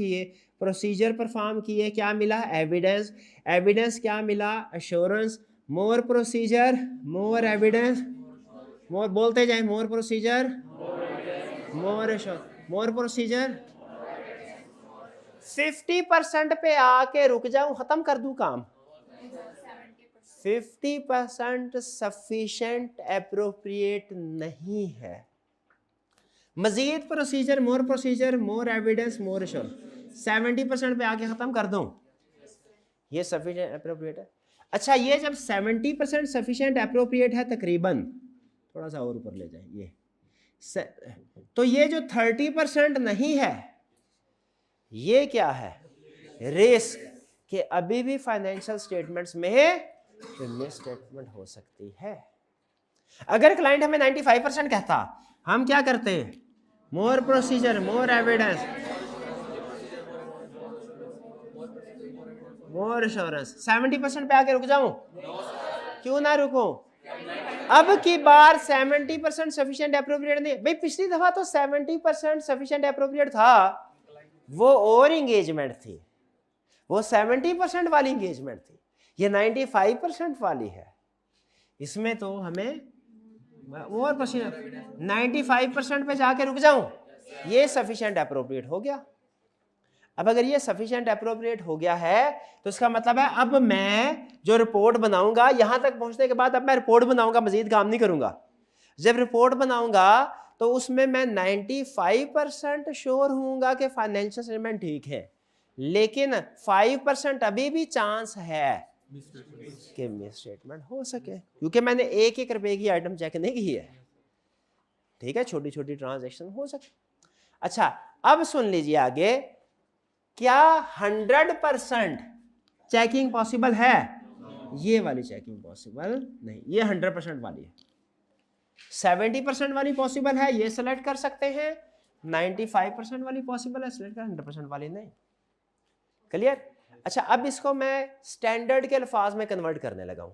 किए, क्या मिला, एविडेंस क्या मिला, एश्योरेंस। मोर प्रोसीजर मोर एविडेंस, मोर बोलते जाए, मोर प्रोसीजर मोर एश्योरेंस, मोर प्रोसीजर। 50% पे आके रुक जाऊं, खत्म कर दूं काम। 50% सफिशिएंट एप्रोप्रिएट नहीं है। मजीद प्रोसीजर मोर एविडेंस मोर एश्योरेंस, 70% पे आके खत्म कर दूं, ये सफिशिएंट एप्रोप्रिएट है। अच्छा, ये जब 70% सफिशिएंट एप्रोप्रिएट है तकरीबन, थोड़ा सा और ऊपर ले जाए ये, तो ये जो 30% नहीं है, ये क्या है, रिस्क, कि अभी भी फाइनेंशियल स्टेटमेंट्स में मिसस्टेटमेंट हो सकती है। अगर क्लाइंट हमें 95% कहता, हम क्या करते हैं, मोर प्रोसीजर मोर एविडेंस मोर एश्योरेंस। 70% पे आके रुक जाऊं, क्यों ना रुकूं, अब की बार 70% सफिशिएंट एप्रोप्रिएट नहीं। भाई पिछली दफा तो 70% सफिशिएंट एप्रोप्रिएट था, वो और एंगेजमेंट थी, वो 70% वाली एंगेजमेंट थी, ये 95% वाली है। इसमें तो हमें और 95% पे जाके रुक जाऊं, ये सफिशिएंट एप्रोप्रिएट हो गया। अब अगर ये सफिशिएंट एप्रोप्रिएट हो गया है तो इसका मतलब है अब मैं जो रिपोर्ट बनाऊंगा, यहां तक पहुंचने के बाद अब मैं रिपोर्ट बनाऊंगा, मजीद काम नहीं करूंगा। जब रिपोर्ट बनाऊंगा तो उसमें मैं 95% श्योर हूंगा कि फाइनेंशियल स्टेटमेंट ठीक है, लेकिन 5% अभी भी चांस है कि मिस स्टेटमेंट हो सके, क्योंकि मैंने एक एक रुपए की आइटम चेक नहीं की है। ठीक है, छोटी छोटी ट्रांजैक्शन हो सके। अच्छा, अब सुन लीजिए आगे, क्या 100% चेकिंग पॉसिबल है? ये वाली चेकिंग पॉसिबल नहीं, ये 100% वाली है। 70% वाली पॉसिबल है, ये सेलेक्ट कर सकते हैं। 95% वाली पॉसिबल है, सेलेक्ट कर, 100% वाली नहीं। क्लियर? अच्छा, अब इसको मैं स्टैंडर्ड के अल्फाज में कन्वर्ट करने लगा हूं।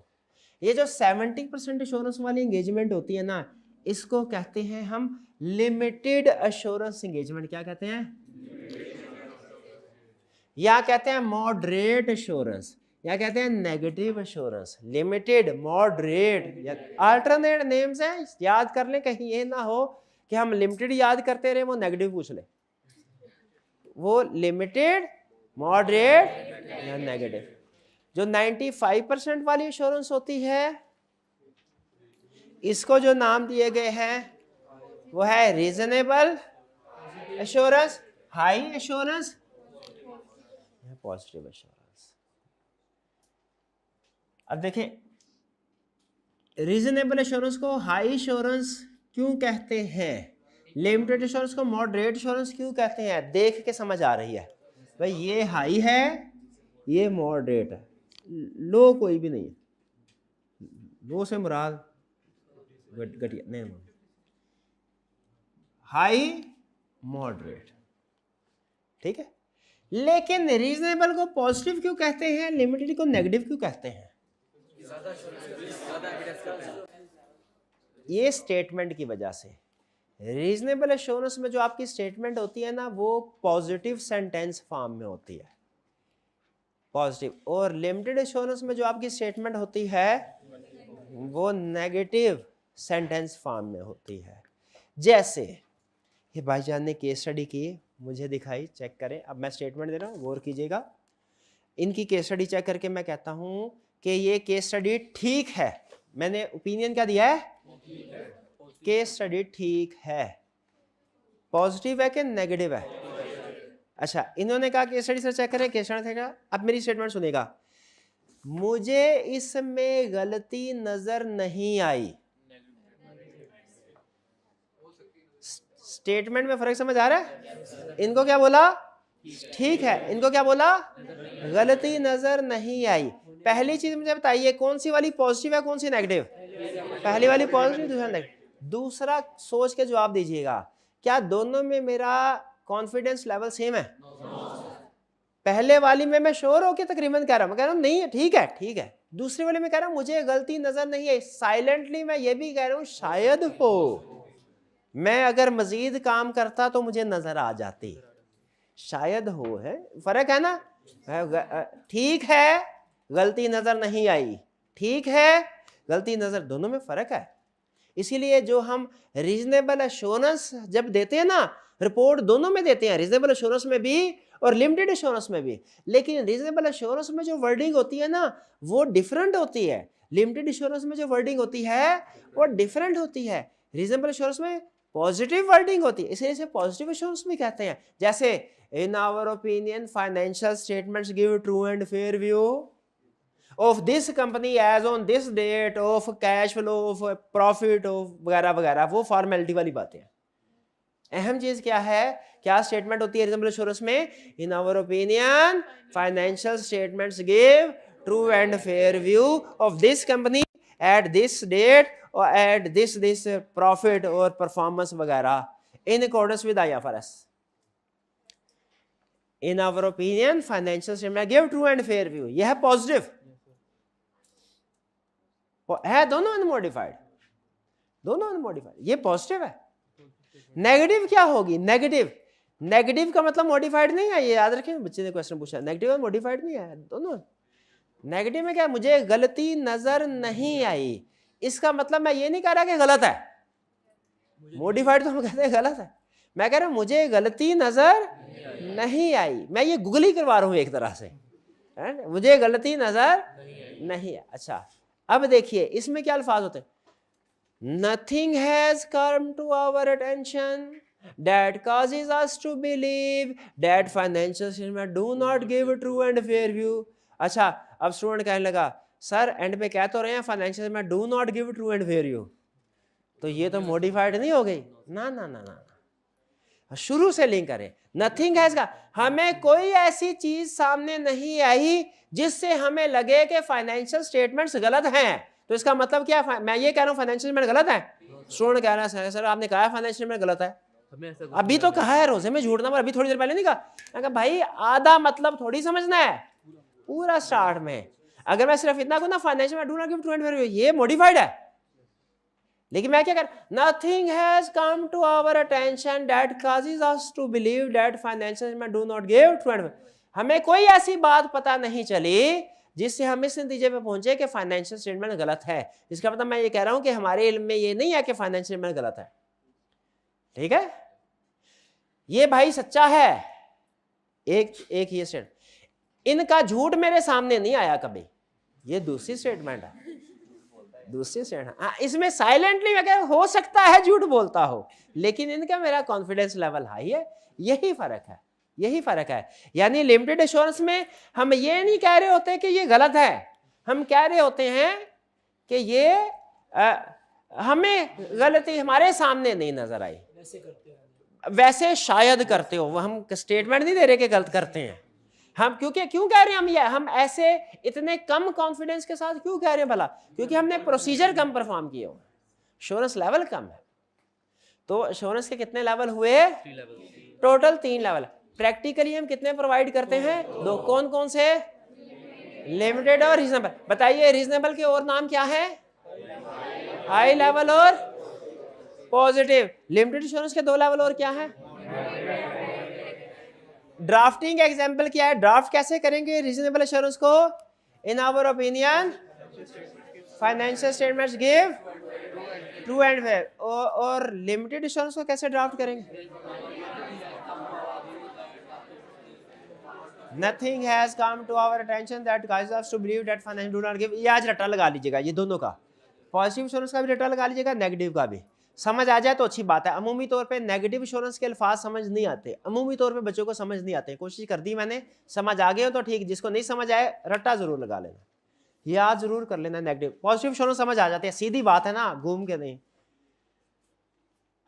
ये जो 70% एश्योरेंस वाली एंगेजमेंट होती है ना, इसको कहते हैं हम लिमिटेड एश्योरेंस एंगेजमेंट। क्या कहते हैं? या कहते हैं मॉडरेट एश्योरेंस, या कहते हैं नेगेटिव एश्योरेंस। लिमिटेड, मॉडरेट या अल्टरनेट नेम्स हैं, याद कर लें, कहीं ये ना हो कि हम लिमिटेड याद करते रहे, वो नेगेटिव पूछ ले। वो लिमिटेड, मॉडरेट या नेगेटिव। जो 95% वाली एश्योरेंस होती है, इसको जो नाम दिए गए हैं वो है reasonable assurance, high assurance, positive assurance. अब देखें, रीजनेबल एश्योरेंस को हाई एश्योरेंस क्यों कहते हैं, लिमिटेड एश्योरेंस को मॉडरेट एश्योरेंस क्यों कहते हैं, देख के समझ आ रही है। भाई ये हाई है, ये मॉडरेट है, लो कोई भी नहीं है। लो से मुराद घटिया नहीं, हाई मॉडरेट। ठीक है, लेकिन रीजनेबल को पॉजिटिव क्यों कहते हैं, लिमिटेड को नेगेटिव क्यों कहते हैं? ये स्टेटमेंट की वजह से। रीजनेबल एश्योरेंस में जो आपकी स्टेटमेंट होती है ना, वो पॉजिटिव सेंटेंस फॉर्म में होती है, पॉजिटिव। और लिमिटेड एश्योरेंस में जो आपकी स्टेटमेंट होती है वो नेगेटिव सेंटेंस फॉर्म में होती है। जैसे ये भाईजान ने केस स्टडी की, मुझे दिखाई, चेक करें। अब मैं स्टेटमेंट दे रहा हूँ, गौर कीजिएगा। इनकी केस स्टडी चेक करके मैं कहता हूँ कि ये केस स्टडी ठीक है। मैंने ओपिनियन क्या दिया है? केस स्टडी ठीक है। पॉजिटिव है कि नेगेटिव है? अच्छा, इन्होंने कहा केस स्टडी से चेक करें, केस स्टडी था। अब मेरी स्टेटमेंट सुनेगा, मुझे इसमें गलती नजर नहीं आई। स्टेटमेंट में फर्क समझ आ रहा है? इनको क्या बोला? ठीक है। इनको क्या बोला? गलती नजर नहीं आई। पहली चीज मुझे बताइए, कौन सी वाली पॉजिटिव है, कौन सी नेगेटिव? पहली वाली पॉजिटिव, दूसरा नेगेटिव। दूसरा सोच के जवाब दीजिएगा, क्या दोनों में मेरा कॉन्फिडेंस लेवल सेम है? पहले वाली में मैं श्योर होके तकरीबन कह रहा हूं, मैं कह रहा हूं नहीं है, ठीक है ठीक है। दूसरी वाली में कह रहा हूं मुझे गलती नजर नहीं आई। साइलेंटली मैं ये भी कह रहा हूं शायद हो, मैं अगर मजीद काम करता तो मुझे नजर आ जाती। शायद हो है, फर्क है ना? ठीक है, गलती नजर नहीं आई, ठीक है, गलती नजर, दोनों में फर्क है। इसीलिए जो हम रीजनेबल एश्योरेंस जब देते हैं ना, रिपोर्ट दोनों में देते हैं, रीजनेबल एश्योरेंस में भी और लिमिटेड एश्योरेंस में भी। लेकिन रीजनेबल एश्योरेंस में जो वर्डिंग होती है ना, वो डिफरेंट होती है। लिमिटेड एश्योरेंस में जो वर्डिंग होती है वो डिफरेंट होती है। रीजनेबल एश्योरेंस में पॉजिटिव वर्डिंग होती है, इसलिए इसे पॉजिटिव एश्योरेंस भी कहते हैं। जैसे in our opinion financial statements give true and fair view of this company as on this date of cash flow of profit of वगैरह वगैरह, वो फॉर्मेलिटी वाली बातें हैं। अहम चीज क्या है, क्या स्टेटमेंट होती है रीजनेबल एश्योरेंस में? In our opinion financial statements give true and fair view of this company at this date और एट दिस प्रॉफिट और परफॉर्मेंस वगैरह in accordance with IFRS। In our opinion financial statement give true and fair view, यह है positive है, दोनों unmodified, दोनों unmodified, ये positive है। नेगेटिव क्या होगी? नेगेटिव, नेगेटिव का मतलब मॉडिफाइड नहीं है, ये याद रखें, बच्चे ने क्वेश्चन पूछा, नेगेटिव और मॉडिफाइड नहीं है, दोनों। नेगेटिव में क्या, मुझे गलती नजर नहीं आई, इसका मतलब मैं ये नहीं कह रहा कि गलत है। मॉडिफाइड तो हम कहते हैं गलत है, मैं कह रहा हूं मुझे गलती नजर नहीं आई, मैं ये गूगल ही करवा रहा हूं एक तरह से, मुझे गलती नजर नहीं है। अच्छा, अब देखिए इसमें क्या अल्फाज होते हैं, nothing has come to our attention that causes us to believe that financial statements do not give true and fair view। अच्छा, अब स्टूडेंट कहने लगा सर एंड पे कह तो रहे हैं financial statement do not give true and fair view, तो ये तो मॉडिफाइड नहीं हो गई ना ना ना ना। शुरू से लिंक करें, नथिंग हैज का, हमें कोई ऐसी चीज सामने नहीं आई जिससे हमें लगे कि फाइनेंशियल स्टेटमेंट्स गलत हैं, तो इसका मतलब क्या है? मैं ये कह रहा हूं फाइनेंशियल स्टेटमेंट गलत है, स्टूडेंट कह रहा है सर आपने कहा फाइनेंशियल स्टेटमेंट गलत है, अभी तो कहा है, रोजे में झूठना, पर अभी थोड़ी देर पहले नहीं कहा। मैं कहा भाई आधा मतलब थोड़ी समझना है, पूरा स्टार्ट में। अगर मैं सिर्फ इतना कहूं ना financial do not give true and fair view, ये मॉडिफाइड है। लेकिन मैं क्या कर, nothing has come to our attention that causes us to believe that financial statements do not give true and, हमें कोई ऐसी बात पता नहीं चली जिससे हम इस नतीजे पे पहुंचे कि फाइनेंशियल स्टेटमेंट गलत है। इसका मतलब मैं ये कह रहा हूं कि हमारे इल्म में ये नहीं है कि फाइनेंशियल स्टेटमेंट गलत है, ठीक है, ये भाई सच्चा है। एक ये स्टेटमेंट, इनका झूठ मेरे सामने नहीं आया कभी, ये दूसरी स्टेटमेंट है, दूसरी स्टेटमेंट। हाँ, इसमें साइलेंटली मैं कह हो सकता है झूठ बोलता हो, लेकिन इनका मेरा कॉन्फिडेंस लेवल हाई है, यही फर्क है, यही फर्क है। यानी लिमिटेड एश्योरेंस में हम ये नहीं कह रहे होते कि ये गलत है, हम कह रहे होते हैं कि ये हमें गलती हमारे सामने नहीं नजर आई, वैसे शायद करते हो, हम स्टेटमेंट नहीं दे रहे कि गलत करते हैं हम। क्योंकि क्यों कह रहे हैं हम ये, हम ऐसे इतने कम कॉन्फिडेंस के साथ क्यों कह रहे हैं भला? क्योंकि हमने प्रोसीजर कम परफॉर्म किए हो, एश्योरेंस लेवल कम है। तो एश्योरेंस के कितने लेवल हुए? Total 3 level. प्रैक्टिकली हम कितने प्रोवाइड करते हैं? 2। कौन कौन से? लिमिटेड और रीजनेबल। बताइए रीजनेबल के और नाम क्या है? हाई लेवल और पॉजिटिव। लिमिटेड एश्योरेंस के 2 लेवल और क्या है? ड्राफ्टिंग एग्जांपल क्या है? ड्राफ्ट कैसे करेंगे रीजनेबल एश्योरेंस को? In our opinion financial statements give true and fair. और लिमिटेड एश्योरेंस को कैसे ड्राफ्ट करेंगे? Nothing has come to our attention that causes us to believe that financial do not give। ये आज रट्टा लगा लीजिएगा, ये दोनों का, पॉजिटिव एश्योरेंस का भी रट्टा लगा लीजिएगा, नेगेटिव का भी। समझ आ जाए तो अच्छी बात है। अमूमी तौर पे नेगेटिव इंश्योरेंस के अल्फाज समझ नहीं आते, अमूमी तौर पे बच्चों को समझ नहीं आते। कोशिश कर दी मैंने, समझ आ गए हो तो ठीक, जिसको नहीं समझ आए रट्टा जरूर लगा लेना, याद जरूर कर लेना। नेगेटिव पॉजिटिव इंश्योरेंस समझ आ जाती है, सीधी बात है ना, घूम के नहीं।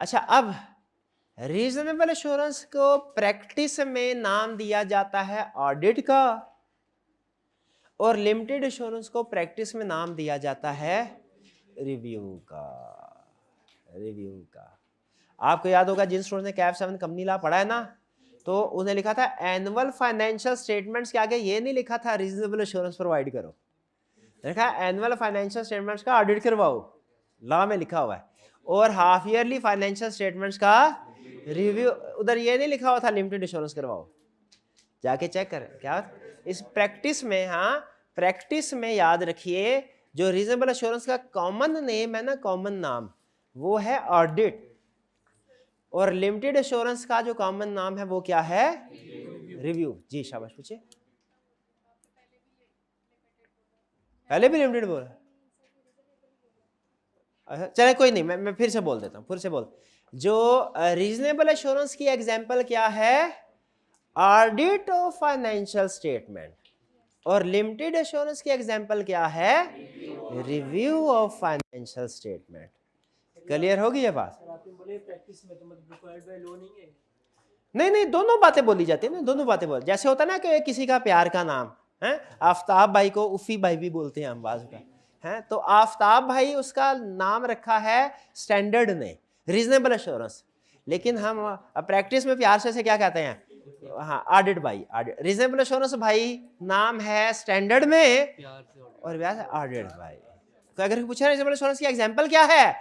अच्छा, अब रीजनेबल एश्योरेंस को प्रैक्टिस में नाम दिया जाता है ऑडिट का, और लिमिटेड एश्योरेंस को प्रैक्टिस में नाम दिया जाता है रिव्यू का। रिव्यू का आपको याद होगा, जिन स्टूडेंट्स ने कैप 7 कंपनी लॉ पढ़ा है ना, तो उन्हें लिखा था एनुअल फाइनेंशियल स्टेटमेंट्स के आगे ये नहीं लिखा था रीजनेबल एश्योरेंस प्रोवाइड करो, लिखा एनुअल फाइनेंशियल स्टेटमेंट्स का ऑडिट करवाओ, लॉ में लिखा हुआ है। और हाफ ईयरली फाइनेंशियल स्टेटमेंट्स का रिव्यू, उधर ये नहीं लिखा हुआ था लिमिटेड एश्योरेंस करवाओ, जाके चेक करें क्या इस प्रैक्टिस में। हाँ, प्रैक्टिस में याद रखिए, जो रीजनेबल एश्योरेंस का कॉमन नेम है ना, कॉमन नाम, वो है ऑडिट, और लिमिटेड एश्योरेंस का जो कॉमन नाम है वो क्या है, रिव्यू। जी शाबाश, पूछिए। पहले भी लिमिटेड बोला, अच्छा चले कोई नहीं, मैं फिर से बोल देता हूँ, फिर से बोल। जो रीजनेबल एश्योरेंस की एग्जांपल क्या है, ऑडिट ऑफ फाइनेंशियल स्टेटमेंट, और लिमिटेड एश्योरेंस की एग्जांपल क्या है, review of financial statement. Clear होगी ये बात? आपने बोले प्रैक्टिस में तो मतलब रिक्वायर्ड बाय लॉ नहीं है? नहीं नहीं, दोनों बातें बोली जाती है ना, दोनों बातें बोल, जैसे होता है ना कि किसी का प्यार का नाम है, आफ्ताब भाई को उफ़ी भाई भी बोलते हैं हम बाज़ का, हैं तो आफ्ताब भाई उसका नाम रखा है स्टैंडर्ड ने, रीजनेबल एश्योरेंस, लेकिन हम प्रैक्टिस में प्यार से क्या कहते हैं, हाँ ऑडिट भाई, ऑडिट। रीजनेबल एश्योरेंस भाई नाम है स्टैंडर्ड में, और प्यार से ऑडिट भाई। तो अगर पूछा रीजनेबल एश्योरेंस की एग्जांपल क्या है,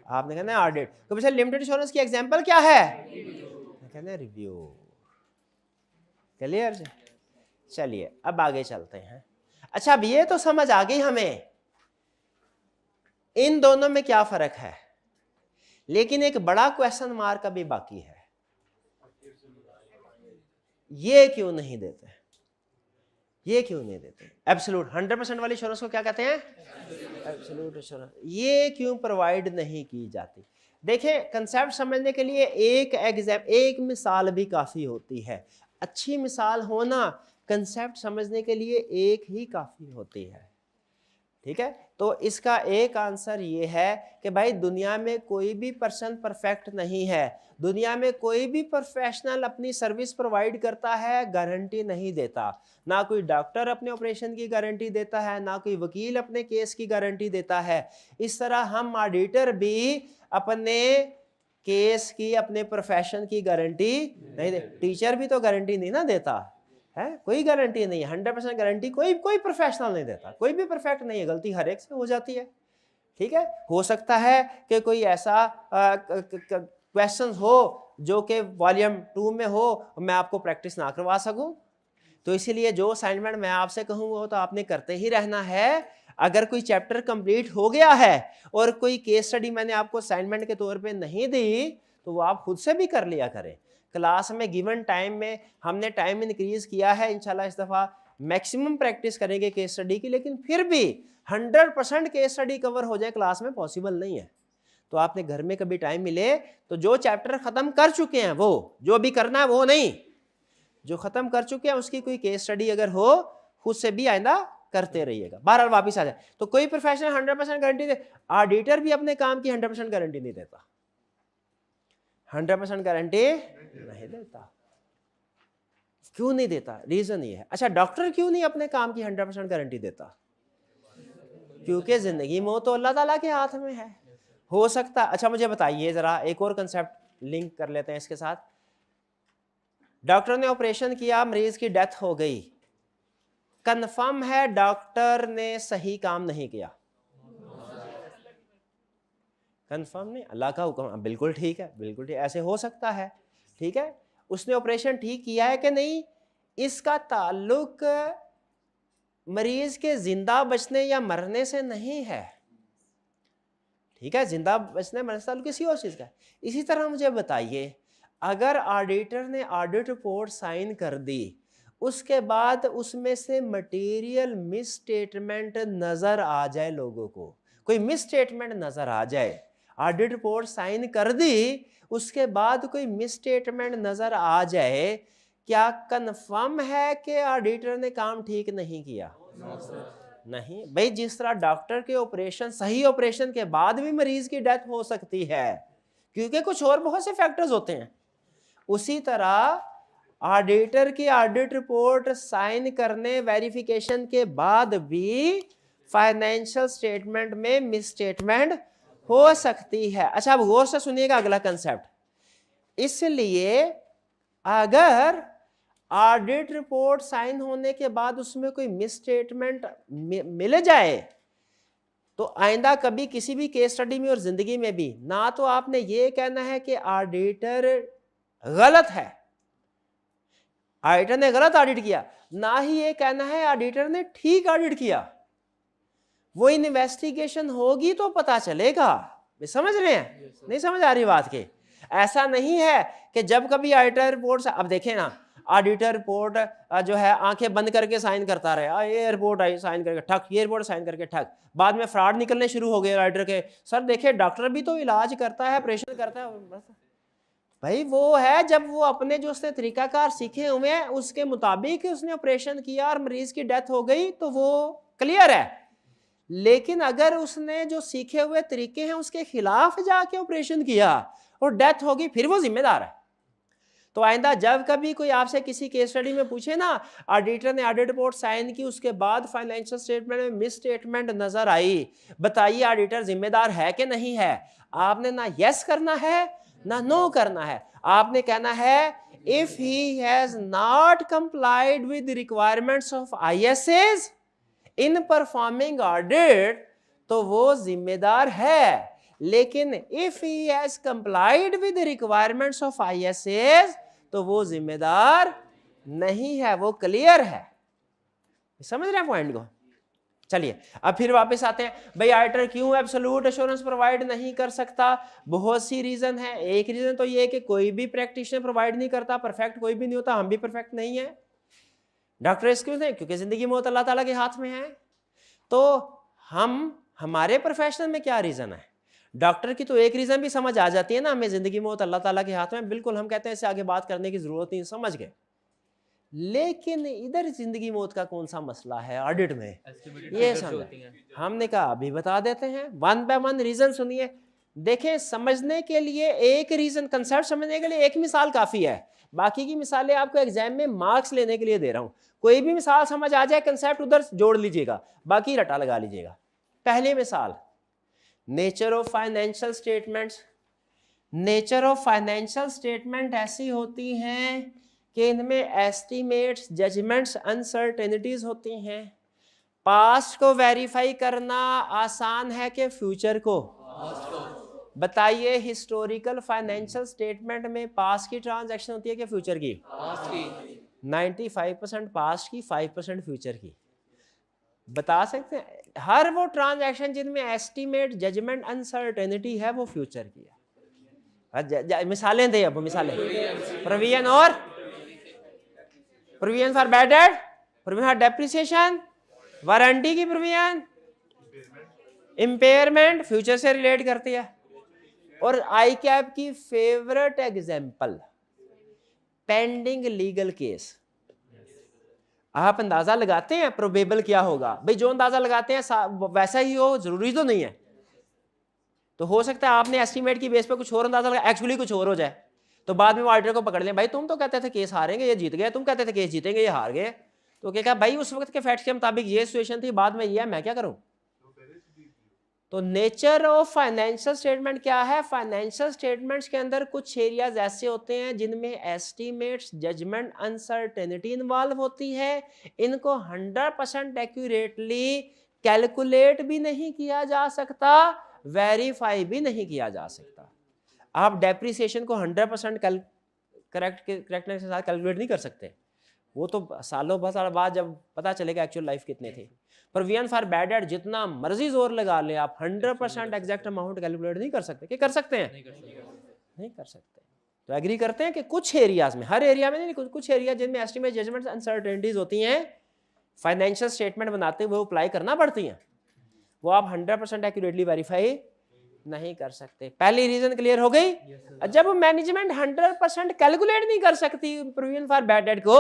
आपने कहना ऑडिट। तो पूछा लिमिटेड एश्योरेंस की एग्जांपल क्या है, कहना रिव्यू। क्लियर? चलिए अब आगे चलते हैं। अच्छा, अब ये तो समझ आ गई हमें इन दोनों में क्या फर्क है, लेकिन एक बड़ा क्वेश्चन मार्क अभी बाकी है, ये क्यों नहीं देते, ये क्यों नहीं देते एब्सोल्यूट 100% वाली इंश्योरेंस को क्या कहते हैं, एब्सोल्यूट इंश्योरेंस, ये क्यों प्रोवाइड नहीं की जाती। देखें, कंसेप्ट समझने के लिए एक मिसाल भी काफ़ी होती है, अच्छी मिसाल होना कंसेप्ट समझने के लिए एक ही काफ़ी होती है, ठीक है। तो इसका एक आंसर ये है कि भाई दुनिया में कोई भी पर्सन परफेक्ट नहीं है, दुनिया में कोई भी प्रोफेशनल अपनी सर्विस प्रोवाइड करता है गारंटी नहीं देता, ना कोई डॉक्टर अपने ऑपरेशन की गारंटी देता है, ना कोई वकील अपने केस की गारंटी देता है। इस तरह हम ऑडिटर भी अपने केस की, अपने प्रोफेशन की गारंटी नहीं दे, टीचर भी तो गारंटी नहीं ना देता है, कोई गारंटी नहीं है, 100% गारंटी कोई प्रोफेशनल नहीं देता, कोई भी परफेक्ट नहीं है, गलती हर एक से हो जाती है, ठीक है। हो सकता है कि कोई ऐसा क्वेश्चन हो जो कि वॉल्यूम 2 में हो, मैं आपको प्रैक्टिस ना करवा सकूं, तो इसीलिए जो असाइनमेंट मैं आपसे कहूँ वो तो आपने करते ही रहना है। अगर कोई चैप्टर कंप्लीट हो गया है और कोई केस स्टडी मैंने आपको असाइनमेंट के तौर पे नहीं दी, तो वो आप खुद से भी कर लिया करें। क्लास में गिवन टाइम में हमने टाइम इंक्रीज किया है, इंशाल्लाह इस दफ़ा मैक्सिमम प्रैक्टिस करेंगे केस स्टडी की, लेकिन फिर भी 100% केस स्टडी कवर हो जाए क्लास में पॉसिबल नहीं है। तो आपने घर में कभी टाइम मिले तो जो चैप्टर ख़त्म कर चुके हैं वो, जो अभी करना है वो नहीं, जो ख़त्म कर चुके हैं उसकी कोई केस स्टडी अगर हो खुद से भी आइंदा करते रहिएगा। बहरहाल वापस आ जाए तो कोई प्रोफेशनल 100% गारंटी दे, ऑडिटर भी अपने काम की 100% गारंटी नहीं देता, 100% गारंटी नहीं देता। क्यों नहीं देता, रीजन ये है। अच्छा, डॉक्टर क्यों नहीं अपने काम की 100% गारंटी देता, क्योंकि जिंदगी मौत तो अल्लाह ताला के हाथ में है। हो सकता, अच्छा मुझे बताइए जरा, एक और कंसेप्ट लिंक कर लेते हैं इसके साथ। डॉक्टर ने ऑपरेशन किया, मरीज की डेथ हो गई, कंफर्म है डॉक्टर ने सही काम नहीं किया, कंफर्म नहीं, अल्लाह का हुक्म, बिल्कुल ठीक है, बिल्कुल ठीक, ऐसे हो सकता है, ठीक है। उसने ऑपरेशन ठीक किया है कि नहीं, इसका ताल्लुक मरीज के जिंदा बचने या मरने से नहीं है, ठीक है, जिंदा बचने मरने से ताल्लुक किसी और चीज़ का है। इसी तरह मुझे बताइए, अगर ऑडिटर ने ऑडिट रिपोर्ट साइन कर दी, उसके बाद उसमें से मटेरियल मिस स्टेटमेंट नज़र आ जाए, लोगों को कोई मिस स्टेटमेंट नज़र आ जाए, ऑडिट रिपोर्ट साइन कर दी, उसके बाद कोई मिस स्टेटमेंट नजर आ जाए, क्या कंफर्म है कि ऑडिटर ने काम ठीक नहीं किया? नहीं भाई, जिस तरह डॉक्टर के ऑपरेशन, सही ऑपरेशन के बाद भी मरीज की डेथ हो सकती है, क्योंकि कुछ और बहुत से फैक्टर्स होते हैं, उसी तरह ऑडिटर की ऑडिट रिपोर्ट साइन करने, वेरिफिकेशन के बाद भी फाइनेंशियल स्टेटमेंट में मिस स्टेटमेंट हो सकती है। अच्छा, अब गौर से सुनिएगा अगला कंसेप्ट। इसलिए अगर ऑडिट रिपोर्ट साइन होने के बाद उसमें कोई मिस स्टेटमेंट मिल जाए, तो आइंदा कभी किसी भी केस स्टडी में और जिंदगी में भी ना तो आपने ये कहना है कि ऑडिटर गलत है, ऑडिटर ने गलत ऑडिट किया, ना ही ये कहना है ऑडिटर ने ठीक ऑडिट किया। वो इन्वेस्टिगेशन होगी तो पता चलेगा। समझ रहे हैं? नहीं समझ आ रही बात के? ऐसा नहीं है कि जब कभी ऑडिटर रिपोर्ट, अब देखें ना, ऑडिटर रिपोर्ट जो है आंखें बंद करके साइन करता रहे, ये रिपोर्ट आई साइन करके ठक, ये रिपोर्ट साइन करके ठक, बाद में फ्रॉड निकलने शुरू हो गए ऑडिटर के। सर देखिए, डॉक्टर भी तो इलाज करता है, ऑपरेशन करता है, भाई वो है जब वो अपने जो उसने तरीकाकार सीखे हुए हैं उसके मुताबिक उसने ऑपरेशन किया और मरीज की डेथ हो गई तो वो क्लियर है। लेकिन अगर उसने जो सीखे हुए तरीके हैं उसके खिलाफ जाके ऑपरेशन किया और डेथ होगी, फिर वो जिम्मेदार है। तो आइंदा जब कभी कोई आपसे किसी केस स्टडी में पूछे ना, ऑडिटर ने ऑडिट रिपोर्ट साइन की, उसके बाद फाइनेंशियल स्टेटमेंट में मिस स्टेटमेंट नजर आई, बताइए ऑडिटर जिम्मेदार है कि नहीं है? आपने ना यस करना है ना नो करना है। आपने कहना है if he has not complied with requirements of ISAs in performing audit, तो वो जिम्मेदार है। लेकिन if he has complied with requirements of ISAs, तो वो जिम्मेदार नहीं है, वो क्लियर है। समझ रहे हैं पॉइंट को? चलिए अब फिर वापस आते हैं। भाई ऑडिटर क्यों एब्सोल्यूट एश्योरेंस प्रोवाइड नहीं कर सकता? बहुत सी रीजन है। एक रीजन तो ये कि कोई भी प्रैक्टिशनर प्रोवाइड नहीं करता, परफेक्ट कोई भी नहीं होता, हम भी परफेक्ट नहीं है। डॉक्टर क्यों नहीं? क्योंकि जिंदगी मौत अल्लाह ताला के हाथ में है। तो हमारे प्रोफेशन में क्या रीजन है? डॉक्टर की तो एक रीजन भी समझ आ जाती है ना, हमें जिंदगी मौत अल्लाह ताला के हाथ में, बिल्कुल हम कहते हैं इससे आगे बात करने की जरूरत नहीं, समझ गए। लेकिन इधर जिंदगी मौत का कौन सा मसला है ऑडिट में, ये समझ हमने कहा अभी बता देते हैं। वन बाय वन रीजन सुनिए। देखें, समझने के लिए एक रीजन, कंसेप्ट समझने के लिए एक मिसाल काफी है, बाकी की मिसालें आपको एग्जाम में मार्क्स लेने के लिए दे रहा हूं। कोई भी मिसाल समझ आ जाए, कंसेप्ट उधर जोड़ लीजिएगा, बाकी रटा लगा लीजिएगा। पहली मिसाल, nature of financial statements. Nature of financial statement ऐसी होती हैं कि इनमें एस्टीमेट्स, जजमेंट्स, अनसर्टेनिटीज होती हैं। पास्ट को वेरीफाई करना आसान है कि फ्यूचर को? बताइए, हिस्टोरिकल फाइनेंशियल स्टेटमेंट में पास्ट की ट्रांजैक्शन होती है कि फ्यूचर की? 95% पास्ट की, 5% फ्यूचर की। बता सकते हैं? हर वो ट्रांजैक्शन जिनमें एस्टीमेट, जजमेंट, अनसर्टेनिटी है वो फ्यूचर की है। मिसालें दे, अब मिसालें। प्रोविजन और provision for bad date, provision for depreciation, warranty की प्रोविजन, इंपेयरमेंट फ्यूचर से रिलेट करती है। और ICAP की favourite example, pending legal case. आप अंदाजा लगाते हैं प्रोबेबल क्या होगा? भाई जो अंदाजा लगाते हैं वैसा ही हो, जरूरी तो नहीं है। तो हो सकता है आपने एस्टीमेट की बेस पे कुछ और अंदाजा लगा, एक्चुअली कुछ और हो जाए, तो बाद में वो ऑडिटर को पकड़ लें, भाई तुम तो कहते थे केस हारेंगे, ये जीत गए, तुम कहते थे केस जीतेंगे, ये हार गए। तो क्या भाई उस वक्त के फैक्ट्स के मुताबिक ये सिचुएशन थी, बाद में ये है, मैं क्या करूं? तो नेचर ऑफ फाइनेंशियल स्टेटमेंट क्या है? फाइनेंशियल स्टेटमेंट्स के अंदर कुछ एरियाज ऐसे होते हैं जिनमें एस्टीमेट्स, जजमेंट, अनसर्टेनिटी इन्वॉल्व होती है। इनको 100% एक्यूरेटली कैलकुलेट भी नहीं किया जा सकता, वेरीफाई भी नहीं किया जा सकता। आप डेप्रिसिएशन को 100% करेक्टनेस के साथ कैलकुलेट नहीं कर सकते, वो तो सालों बाद जब पता चलेगा एक्चुअल लाइफ कितने थे। प्रोविजन फॉर बैड डेट जितना मर्जी जोर लगा ले, आप 100% एग्जैक्ट अमाउंट कैलकुलेट नहीं कर सकते। क्या कर सकते हैं? नहीं कर सकते। तो एग्री करते हैं कि कुछ एरियाज में, हर एरिया में नहीं, कुछ एरिया जिनमें एस्टीमेट, जजमेंट, अनसर्टेनिटीज होती हैं, फाइनेंशियल स्टेटमेंट बनाते हुए अप्लाई करना पड़ती हैं, वो आप 100% एक्यूरेटली वेरीफाई नहीं कर सकते। पहली रीजन क्लियर हो गई। जब मैनेजमेंट 100% कैलकुलेट नहीं कर सकती प्रोविजन फॉर बैड डेट को,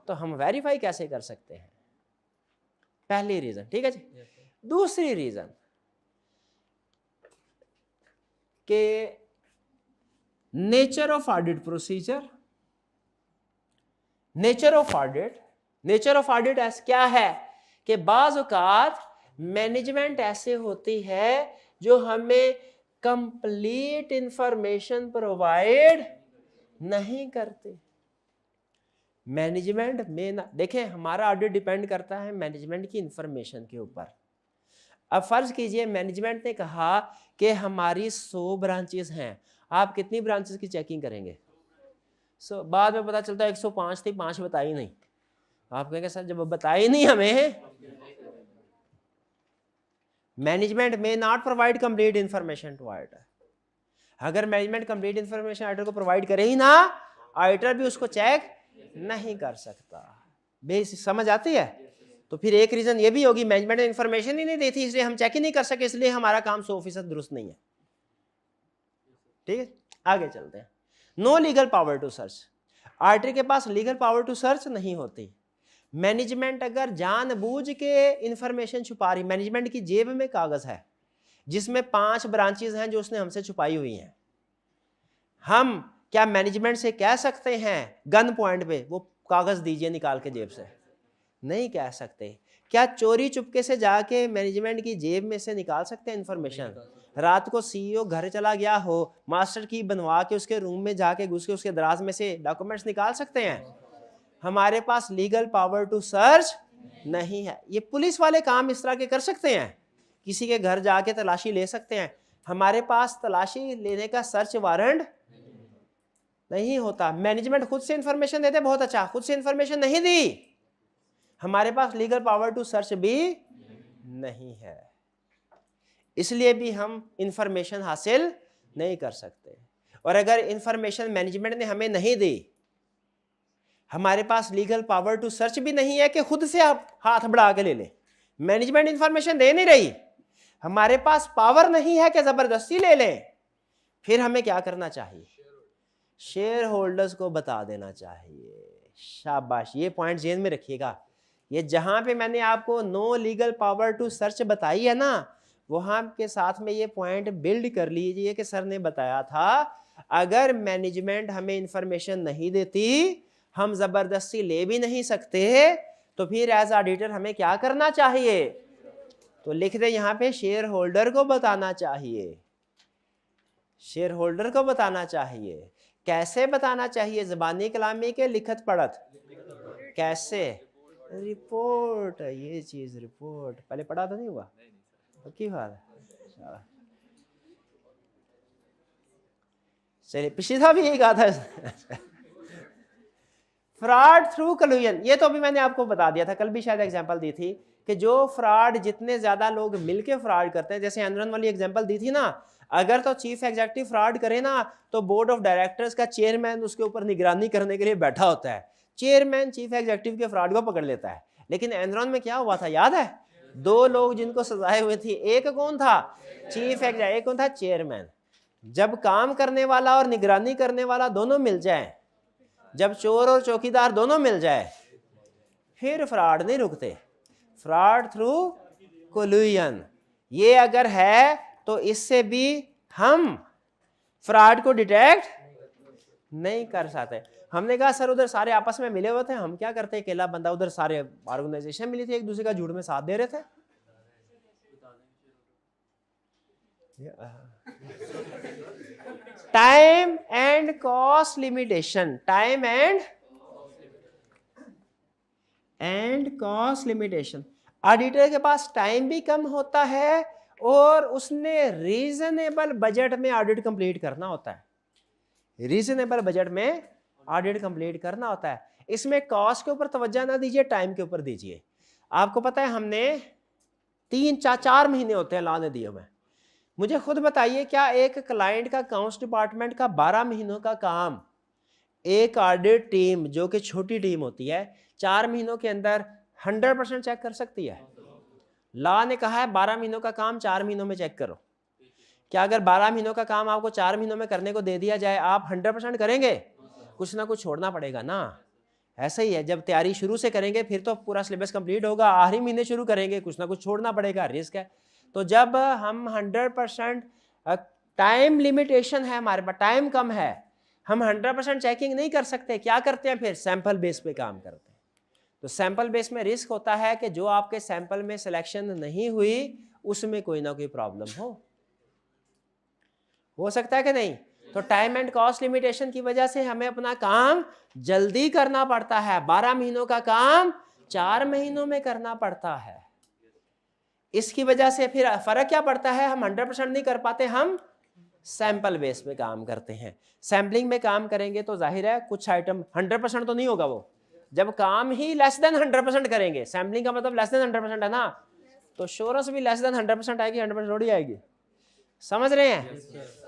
तो हम वेरीफाई कैसे कर सकते हैं? पहली रीजन, ठीक है जी। दूसरी रीजन के nature of audit procedure. Nature of audit क्या है कि बाज़ औक़ात मैनेजमेंट ऐसे होती है जो हमें कंप्लीट इंफॉर्मेशन प्रोवाइड नहीं करते। मैनेजमेंट में ना देखें, हमारा ऑडिट डिपेंड करता है मैनेजमेंट की इंफॉर्मेशन के ऊपर। अब फर्ज कीजिए मैनेजमेंट ने कहा कि हमारी 100 ब्रांचेस हैं, आप कितनी ब्रांचेस की चेकिंग करेंगे? बाद में पता चलता है 105 थी, 5 बताई नहीं। आप कहेंगे सर जब बताई नहीं हमें। मैनेजमेंट में not provide complete information to auditor. अगर मैनेजमेंट कंप्लीट इंफॉर्मेशन ऑडिटर को प्रोवाइड करे ही ना, ऑडिटर भी उसको चेक नहीं कर सकता। बेस समझ आती है? तो फिर एक रीजन ये भी होगी मैनेजमेंट इंफॉर्मेशन ही नहीं देती, इसलिए हम चेक ही नहीं कर सके, इसलिए हमारा काम 100% दुरुस्त नहीं है। ठीक है, आगे चलते हैं। No legal power to search. Auditor के पास लीगल पावर टू सर्च नहीं होती। मैनेजमेंट अगर जानबूझ के इंफॉर्मेशन छुपा रही, मैनेजमेंट की जेब में कागज है जिसमें 5 ब्रांचेस हैं जो उसने हमसे छुपाई हुई हैं, हम क्या मैनेजमेंट से कह सकते हैं गन पॉइंट पे वो कागज दीजिए निकाल के जेब से? नहीं कह सकते। क्या चोरी चुपके से जाके मैनेजमेंट की जेब में से निकाल सकते हैं इंफॉर्मेशन? रात को सीईओ घर चला गया हो, मास्टर की बनवा के उसके रूम में जाके घुस के उसके दराज में से डॉक्यूमेंट्स निकाल सकते हैं? हमारे पास लीगल पावर टू सर्च नहीं है। ये पुलिस वाले काम इस तरह के कर सकते हैं, किसी के घर जाके तलाशी ले सकते हैं। हमारे पास तलाशी लेने का सर्च वारंट नहीं होता। मैनेजमेंट खुद से इंफॉर्मेशन देते, बहुत अच्छा, खुद से इंफॉर्मेशन नहीं दी, हमारे पास लीगल पावर टू सर्च भी नहीं है, इसलिए भी हम इंफॉर्मेशन हासिल नहीं कर सकते। और अगर इंफॉर्मेशन मैनेजमेंट ने हमें नहीं दी, हमारे पास लीगल पावर टू सर्च भी नहीं है कि खुद से आप हाथ बढ़ा के ले लें। मैनेजमेंट इंफॉर्मेशन दे नहीं रही, हमारे पास पावर नहीं है कि जबरदस्ती ले लें। फिर हमें क्या करना चाहिए? शेयर होल्डर्स को बता देना चाहिए। शाबाश, ये पॉइंट जेन में रखिएगा। ये जहां पे मैंने आपको no legal power to search बताई है ना, वहां के साथ में ये पॉइंट बिल्ड कर लीजिए कि सर ने बताया था अगर मैनेजमेंट हमें इंफॉर्मेशन नहीं देती, हम जबरदस्ती ले भी नहीं सकते, तो फिर एज ऑडिटर हमें क्या करना चाहिए? तो लिख दे यहाँ पे शेयर होल्डर को बताना चाहिए। शेयर होल्डर को बताना चाहिए। कैसे बताना चाहिए? ज़बानी कलामी के लिखत पढ़त? कैसे? रिपोर्ट, ये चीज रिपोर्ट पहले पढ़ा तो नहीं हुआ? की बात है। चलिए, पिछली दफा भी यही कहा था। फ्रॉड थ्रू कलूजन, ये तो अभी मैंने आपको बता दिया था, कल भी शायद एग्जांपल दी थी कि जो फ्रॉड, जितने ज्यादा लोग मिलके फ्रॉड करते हैं, जैसे एनरॉन वाली एग्जांपल दी थी ना, अगर तो चीफ एग्जीक्यूटिव फ्रॉड करे ना, तो बोर्ड ऑफ डायरेक्टर्स का चेयरमैन उसके ऊपर निगरानी करने के लिए बैठा होता है। चेयरमैन चीफ एग्जीक्यूटिव के फ्रॉड को पकड़ लेता है। लेकिन एनरॉन में क्या हुआ था याद है? 2 लोग जिनको सजाए हुए थी, एक कौन था? चीफ एग्जीक्यूटिव, एक कौन था? चेयरमैन। जब काम करने वाला और निगरानी करने वाला दोनों मिल जाए, जब चोर और चौकीदार दोनों मिल जाए, फिर फ्रॉड नहीं रुकते। फ्रॉड थ्रू कोलूजन, ये अगर है तो इससे भी हम फ्रॉड को डिटेक्ट नहीं कर सकते। हमने कहा सर उधर सारे आपस में मिले हुए थे, हम क्या करते, अकेला बंदा, उधर सारे ऑर्गेनाइजेशन मिली थी, एक दूसरे का झूठ में साथ दे रहे थे। Time and cost limitation, time and cost limitation. Auditor के पास टाइम भी कम होता है और उसने रीजनेबल बजट में ऑडिट कंप्लीट करना होता है। रीजनेबल बजट में ऑडिट कंप्लीट करना होता है। इसमें कॉस्ट के ऊपर तवज्जो ना दीजिए, टाइम के ऊपर दीजिए। आपको पता है हमने 3-4 महीने होते हैं लॉ ने दिए हुए। मुझे खुद बताइए, क्या एक क्लाइंट का अकाउंट्स डिपार्टमेंट का 12 महीनों का काम एक ऑडिट टीम, जो कि छोटी टीम होती है, 4 महीनों के अंदर 100% चेक कर सकती है? लॉ ने कहा है 12 महीनों का काम 4 महीनों में चेक करो। क्या अगर 12 महीनों का काम आपको 4 महीनों में करने को दे दिया जाए, आप 100% करेंगे? कुछ ना कुछ छोड़ना पड़ेगा ना। ऐसा ही है, जब तैयारी शुरू से करेंगे फिर तो पूरा सिलेबस कंप्लीट होगा, आखिरी महीने शुरू करेंगे, कुछ ना कुछ छोड़ना पड़ेगा, रिस्क है। तो जब हम 100% टाइम लिमिटेशन है, हमारे पास टाइम कम है, हम 100% चेकिंग नहीं कर सकते, क्या करते हैं फिर? सैंपल बेस पे काम करते हैं। तो सैंपल बेस में रिस्क होता है कि जो आपके सैंपल में सिलेक्शन नहीं हुई उसमें कोई ना कोई प्रॉब्लम हो सकता है कि नहीं? तो टाइम एंड कॉस्ट लिमिटेशन की वजह से हमें अपना काम जल्दी करना पड़ता है, 12 महीनों का काम 4 महीनों में करना पड़ता है। इसकी वजह से फिर फर्क क्या पड़ता है? हम 100% नहीं कर पाते, हम सैंपल बेस पे काम करते हैं। सैम्पलिंग में काम करेंगे तो जाहिर है कुछ आइटम 100% तो नहीं होगा, वो जब काम ही लेस देन 100% करेंगे, सैम्पलिंग का मतलब लेस देन 100% है ना, तो श्योरेंस भी लेस देन 100% आएगी, 100% थोड़ी आएगी। समझ रहे हैं?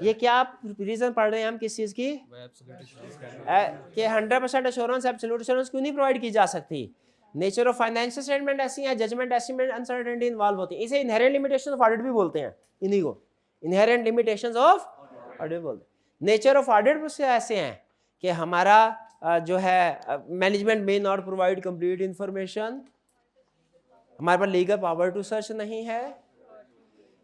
ये क्या रीजन पढ़ रहे हैं हम किस चीज की? कि 100% एश्योरेंस, एब्सोल्यूट एश्योरेंस क्यों नहीं प्रोवाइड की जा सकती? नेचर ऑफ फाइनेंशियल स्टेटमेंट ऐसी है, जजमेंट एस्टीमेट अनसर्टेनिटी इन्वॉल्व होती है। इसे इनहेरेंट लिमिटेशंस ऑफ ऑडिट भी बोलते हैं, इन्हीं को इनहेरेंट लिमिटेशंस ऑफ ऑडिट बोलते हैं। नेचर ऑफ ऑडिट प्रोसेस ऐसे हैं कि हमारा जो है management may not provide complete information, हमारे पास लीगल पावर टू सर्च नहीं है,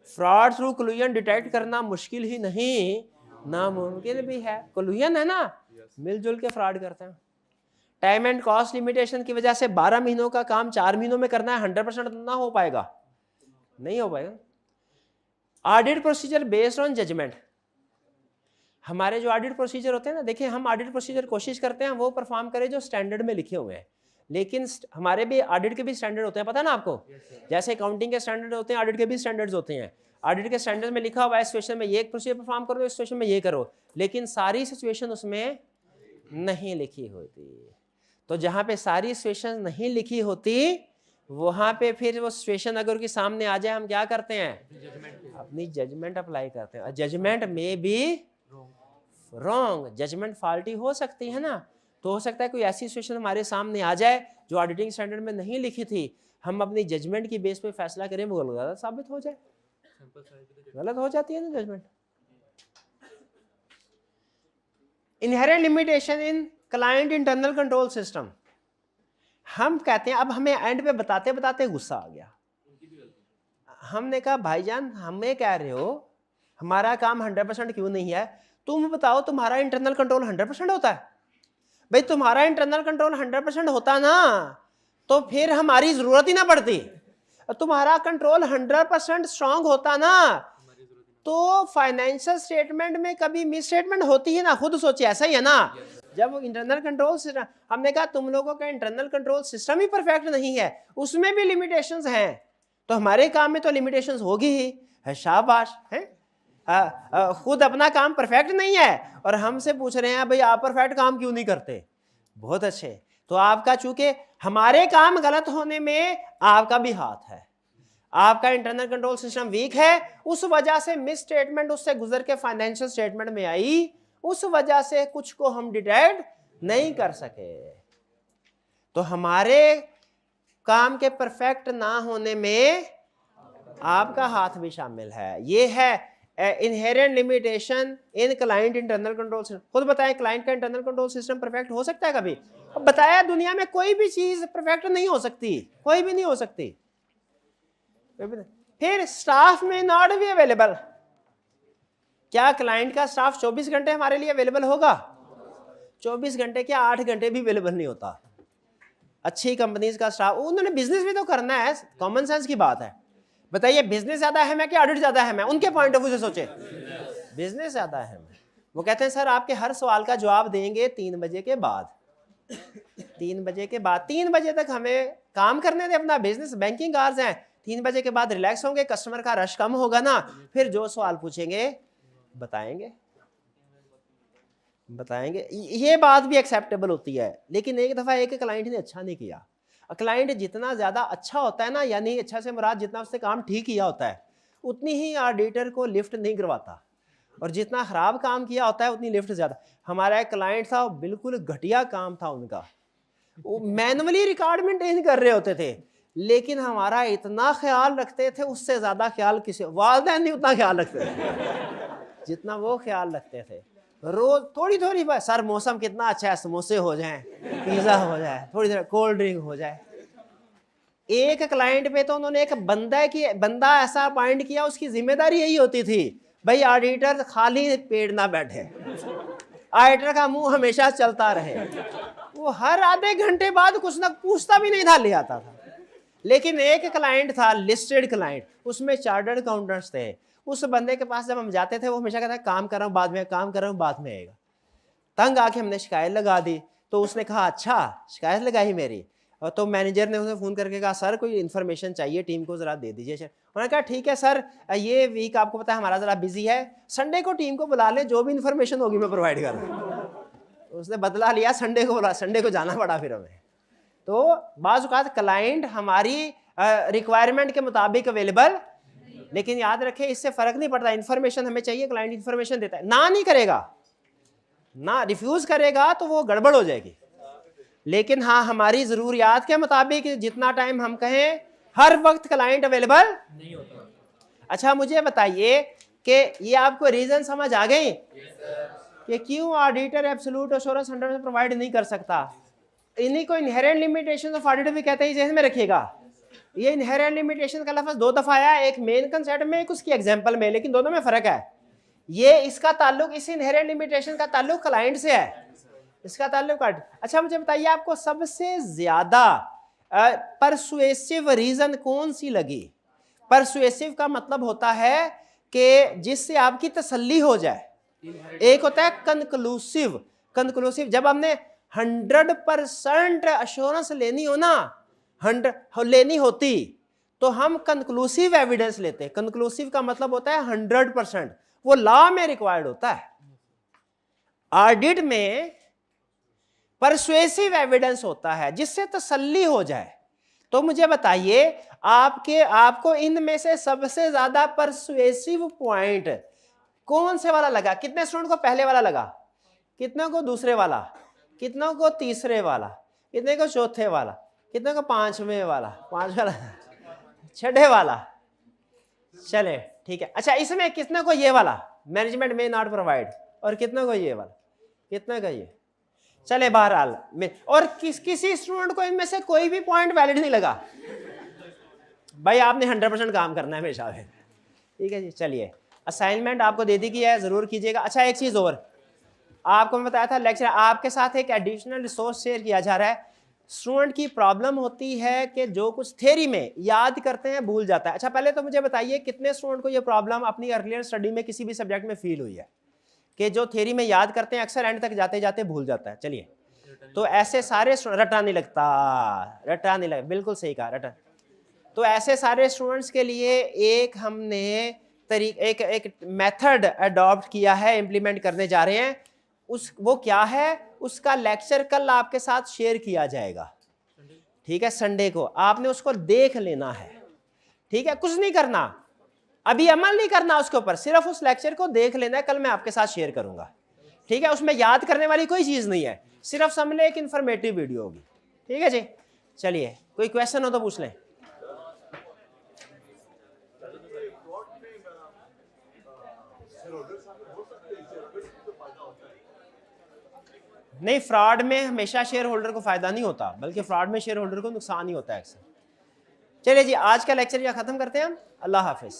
फ्रॉड थ्रू कोलूजन डिटेक्ट करना मुश्किल ही नहीं, नामुमकिन भी है। कोलूजन है ना, मिलजुल के फ्रॉड करते हैं। टाइम एंड कॉस्ट लिमिटेशन की वजह से 12 महीनों का काम 4 महीनों में करना है, 100% ना हो पाएगा, नहीं हो पाएगा। Audit procedure based on judgement, हमारे जो ऑडिट प्रोसीजर होते हैं ना, देखिए हम ऑडिट प्रोसीजर कोशिश करते हैं वो परफॉर्म करें जो स्टैंडर्ड में लिखे हुए हैं, लेकिन हमारे भी ऑडिट के भी स्टैंडर्ड होते हैं, पता है ना आपको? जैसे अकाउंटिंग के स्टैंडर्ड होते हैं, ऑडिट के भी स्टैंडर्ड्स होते हैं। ऑडिट के स्टैंडर्ड में लिखा हुआ है सिचुएशन में ये एक प्रोसीजर परफॉर्म करो, इस सिचुएशन में ये करो, लेकिन सारी सिचुएशन उसमें नहीं लिखी होती। तो जहाँ पे सारी सिचुएशन नहीं लिखी होती वहाँ पे फिर वो सिचुएशन अगर के सामने आ जाए, हम क्या करते हैं? अपनी जजमेंट अप्लाई करते हैं। जजमेंट में भी रॉन्ग, जजमेंट फॉल्टी हो सकती है ना। तो हो सकता है कोई ऐसी सिचुएशन हमारे सामने आ जाए जो ऑडिटिंग स्टैंडर्ड में नहीं लिखी थी, हम अपनी जजमेंट की बेस पे फैसला करें, वो गलत साबित हो जाए, गलत हो जाती है ना judgement. Inherent limitation in client internal control system, हम कहते हैं, अब हमें एंड पे बताते बताते गुस्सा आ गया। हमने कहा भाईजान हमें कह रहे हो हमारा काम 100% क्यों नहीं है, तुम बताओ तुम्हारा इंटरनल कंट्रोल 100% होता है? भाई तुम्हारा इंटरनल कंट्रोल 100% होता ना तो फिर हमारी जरूरत ही ना पड़ती। तुम्हारा कंट्रोल 100% स्ट्रांग होता ना तो फाइनेंशियल स्टेटमेंट में कभी मिस स्टेटमेंट होती है ना, खुद सोचिए, ऐसा ही है ना। जब इंटरनल कंट्रोल सिस्टम, हमने कहा तुम लोगों का इंटरनल कंट्रोल सिस्टम ही परफेक्ट नहीं है, उसमें भी लिमिटेशंस हैं, तो हमारे काम में तो लिमिटेशंस होगी ही है। शाबाश है, खुद अपना काम परफेक्ट नहीं है और हमसे पूछ रहे हैं भाई आप परफेक्ट काम क्यों नहीं करते। बहुत अच्छे, तो आपका चूंकि हमारे काम गलत होने में आपका भी हाथ है, आपका इंटरनल कंट्रोल सिस्टम वीक है, उस वजह से मिस स्टेटमेंट उससे गुजर के फाइनेंशियल स्टेटमेंट में आई, उस वजह से कुछ को हम डिटेक्ट नहीं कर सके। तो हमारे काम के परफेक्ट ना होने में आपका हाथ भी शामिल है। ये है inherent limitation in client internal control system. खुद बताएं क्लाइंट का इंटरनल कंट्रोल सिस्टम परफेक्ट हो सकता है कभी? अब बताया दुनिया में कोई भी चीज परफेक्ट नहीं हो सकती, कोई भी नहीं हो सकती। फिर स्टाफ में नॉट बी अवेलेबल, क्या क्लाइंट का स्टाफ 24 घंटे हमारे लिए अवेलेबल होगा? 24 घंटे क्या 8 घंटे भी अवेलेबल नहीं होता। अच्छी कंपनीज का स्टाफ, उन्होंने बिजनेस भी तो करना है, कॉमन सेंस की बात है। बताइए बिजनेस ज्यादा अहम है कि ऑडिट ज्यादा अहम है? उनके पॉइंट ऑफ व्यू से सोचे, बिजनेस ज्यादा अहम है। वो कहते हैं सर आपके हर सवाल का जवाब देंगे 3 बजे के बाद। 3 बजे के बाद, 3 बजे तक हमें काम करने दें अपना बिजनेस, बैंकिंग आवर्स हैं, 3 बजे के बाद रिलैक्स होंगे, कस्टमर का रश कम होगा ना, फिर जो सवाल पूछेंगे बताएंगे। ये बात भी एक्सेप्टेबल होती है। लेकिन एक दफा एक क्लाइंट ने अच्छा नहीं किया, क्लाइंट जितना ज्यादा अच्छा होता है ना, यानी अच्छा से मुराद जितना उसने काम ठीक किया होता है, उतनी ही ऑडिटर को लिफ्ट नहीं करवाता, और जितना खराब काम किया होता है उतनी लिफ्ट ज्यादा। हमारा एक क्लाइंट था, बिल्कुल घटिया काम था उनका, वो मैनुअली रिकॉर्ड मेंटेन कर रहे होते थे, लेकिन हमारा इतना ख्याल रखते थे, उससे ज़्यादा ख्याल किसी वालिदैन नहीं उतना ख्याल रखते थे जितना वो ख्याल रखते थे। रोज़ थोड़ी थोड़ी बात, सर मौसम कितना अच्छा है, समोसे हो जाएं, पिज़्ज़ा हो जाए, थोड़ी देर कोल्ड ड्रिंक हो जाए। एक क्लाइंट पे तो उन्होंने एक बंदा ऐसा अपॉइंट किया, उसकी जिम्मेदारी यही होती थी भाई ऑडिटर खाली पेट ना बैठे, ऑडिटर का मुंह हमेशा चलता रहे। वो हर आधे घंटे बाद कुछ ना पूछता भी नहीं था, ले आता था। लेकिन एक क्लाइंट था, लिस्टेड क्लाइंट, उसमें चार्टर्ड अकाउंटेंट्स थे। उस बंदे के पास जब हम जाते थे, वो हमेशा कहता काम कर रहा हूँ बाद में, काम कर रहा हूँ बाद में आएगा। तंग आके हमने शिकायत लगा दी, तो उसने कहा अच्छा शिकायत लगाई मेरी, और तो मैनेजर ने उसे फ़ोन करके कहा सर कोई इन्फॉर्मेशन चाहिए टीम को, ज़रा दे दीजिए। उन्होंने कहा ठीक है सर, ये वीक आपको पता है हमारा ज़रा बिजी है, संडे को टीम को बुला ले, जो भी इन्फॉर्मेशन होगी मैं प्रोवाइड कर दूँ। उसने बदला लिया, संडे को बुला, संडे को जाना पड़ा फिर हमें। तो बाज़ औक़ात क्लाइंट हमारी रिक्वायरमेंट के मुताबिक अवेलेबल, लेकिन याद रखें इससे फ़र्क नहीं पड़ता, इन्फॉर्मेशन हमें चाहिए, क्लाइंट इन्फॉर्मेशन देता है, ना नहीं करेगा, ना रिफ्यूज़ करेगा तो वो गड़बड़ हो जाएगी। लेकिन हाँ, हमारी ज़रूरियात के मुताबिक जितना टाइम हम कहें, हर वक्त क्लाइंट अवेलेबल नहीं होता। अच्छा मुझे बताइए कि ये आपको रीज़न समझ आ गई कि क्यों ऑडिटर एब्सोल्यूट एश्योरेंस 100% प्रोवाइड नहीं कर सकता। इन्हीं को इनहेरेंट लिमिटेशन ऑफ ऑडिटर भी कहते हैं, जहन में रखिएगा। ये इनहेरेंट लिमिटेशन का लफ्ज़ 2 दफ़ा आया, एक मेन कंसेप्ट में, एक उसकी एग्जाम्पल में, लेकिन दोनों में फ़र्क है। ये इसका ताल्लुक, इस इनहेरेंट लिमिटेशन का ताल्लुक क्लाइंट से है, इसका ताल्लुक। अच्छा मुझे बताइए आपको सबसे ज़्यादा परसुएसिव रीज़न कौन सी लगी? परसुएसिव का मतलब होता है कि जिससे आपकी तसल्ली हो जाए। एक होता है कंक्लूसिव। कंक्लूसिव जब हमने 100% अश्योरेंस लेनी हो ना, 100 लेनी होती, तो हम कंक्लूसिव एविडेंस लेते। कंक्लूसिव का मतलब होता है 100%, वो लॉ में रिक्वायर्ड होता है। ऑडिट में परसुएसिव एविडेंस होता है जिससे तसल्ली हो जाए। तो मुझे बताइए आपको इनमें से सबसे ज्यादा परसुएसिव पॉइंट कौन से वाला लगा? कितने स्टूडेंट को पहले वाला लगा, कितनों को दूसरे वाला, कितनों को तीसरे वाला, कितने को चौथे वाला, कितने को पांचवें वाला, छठे वाला? चले ठीक है। अच्छा इसमें कितने को ये वाला मैनेजमेंट में नॉट प्रोवाइड, और कितने को ये वाला, कितने का ये? चले बहरहाल में, और किसी स्टूडेंट को इनमें से कोई भी पॉइंट वैलिड नहीं लगा। भाई आपने 100% काम करना है हमेशा में, ठीक है जी। चलिए असाइनमेंट आपको दे दी गई है, जरूर कीजिएगा। अच्छा एक चीज और, आपको मैं बताया था लेक्चर, आपके साथ एक एडिशनल रिसोर्स शेयर किया जा रहा है। स्टूडेंट की प्रॉब्लम होती है कि जो कुछ थ्योरी में याद करते हैं भूल जाता है। अच्छा पहले तो मुझे बताइए कितने स्टूडेंट को ये प्रॉब्लम अपनी अर्लियर स्टडी में किसी भी सब्जेक्ट में फील हुई है कि जो थ्योरी में याद करते हैं अक्सर एंड तक जाते जाते भूल जाता है? चलिए तो ऐसे सारे रटा नहीं लगता, रटा नहीं लगता, बिल्कुल सही कहा, रटा। तो ऐसे सारे स्टूडेंट्स के लिए एक हमने एक मेथड अडॉप्ट किया है, इम्प्लीमेंट करने जा रहे हैं। वो क्या है, उसका लेक्चर कल आपके साथ शेयर किया जाएगा, ठीक है, संडे को। आपने उसको देख लेना है, ठीक है, कुछ नहीं करना, अभी अमल नहीं करना उसके ऊपर, सिर्फ उस लेक्चर को देख लेना है, कल मैं आपके साथ शेयर करूंगा, ठीक है। उसमें याद करने वाली कोई चीज नहीं है, सिर्फ सामने एक इंफॉर्मेटिव वीडियो होगी, ठीक है जी। चलिए कोई क्वेश्चन हो तो पूछ लें। नहीं, फ्रॉड में हमेशा शेयर होल्डर को फायदा नहीं होता, बल्कि फ्रॉड में शेयर होल्डर को नुकसान ही होता है अक्सर। चलिए जी आज का लेक्चर यहाँ खत्म करते हैं हम। अल्लाह हाफिज।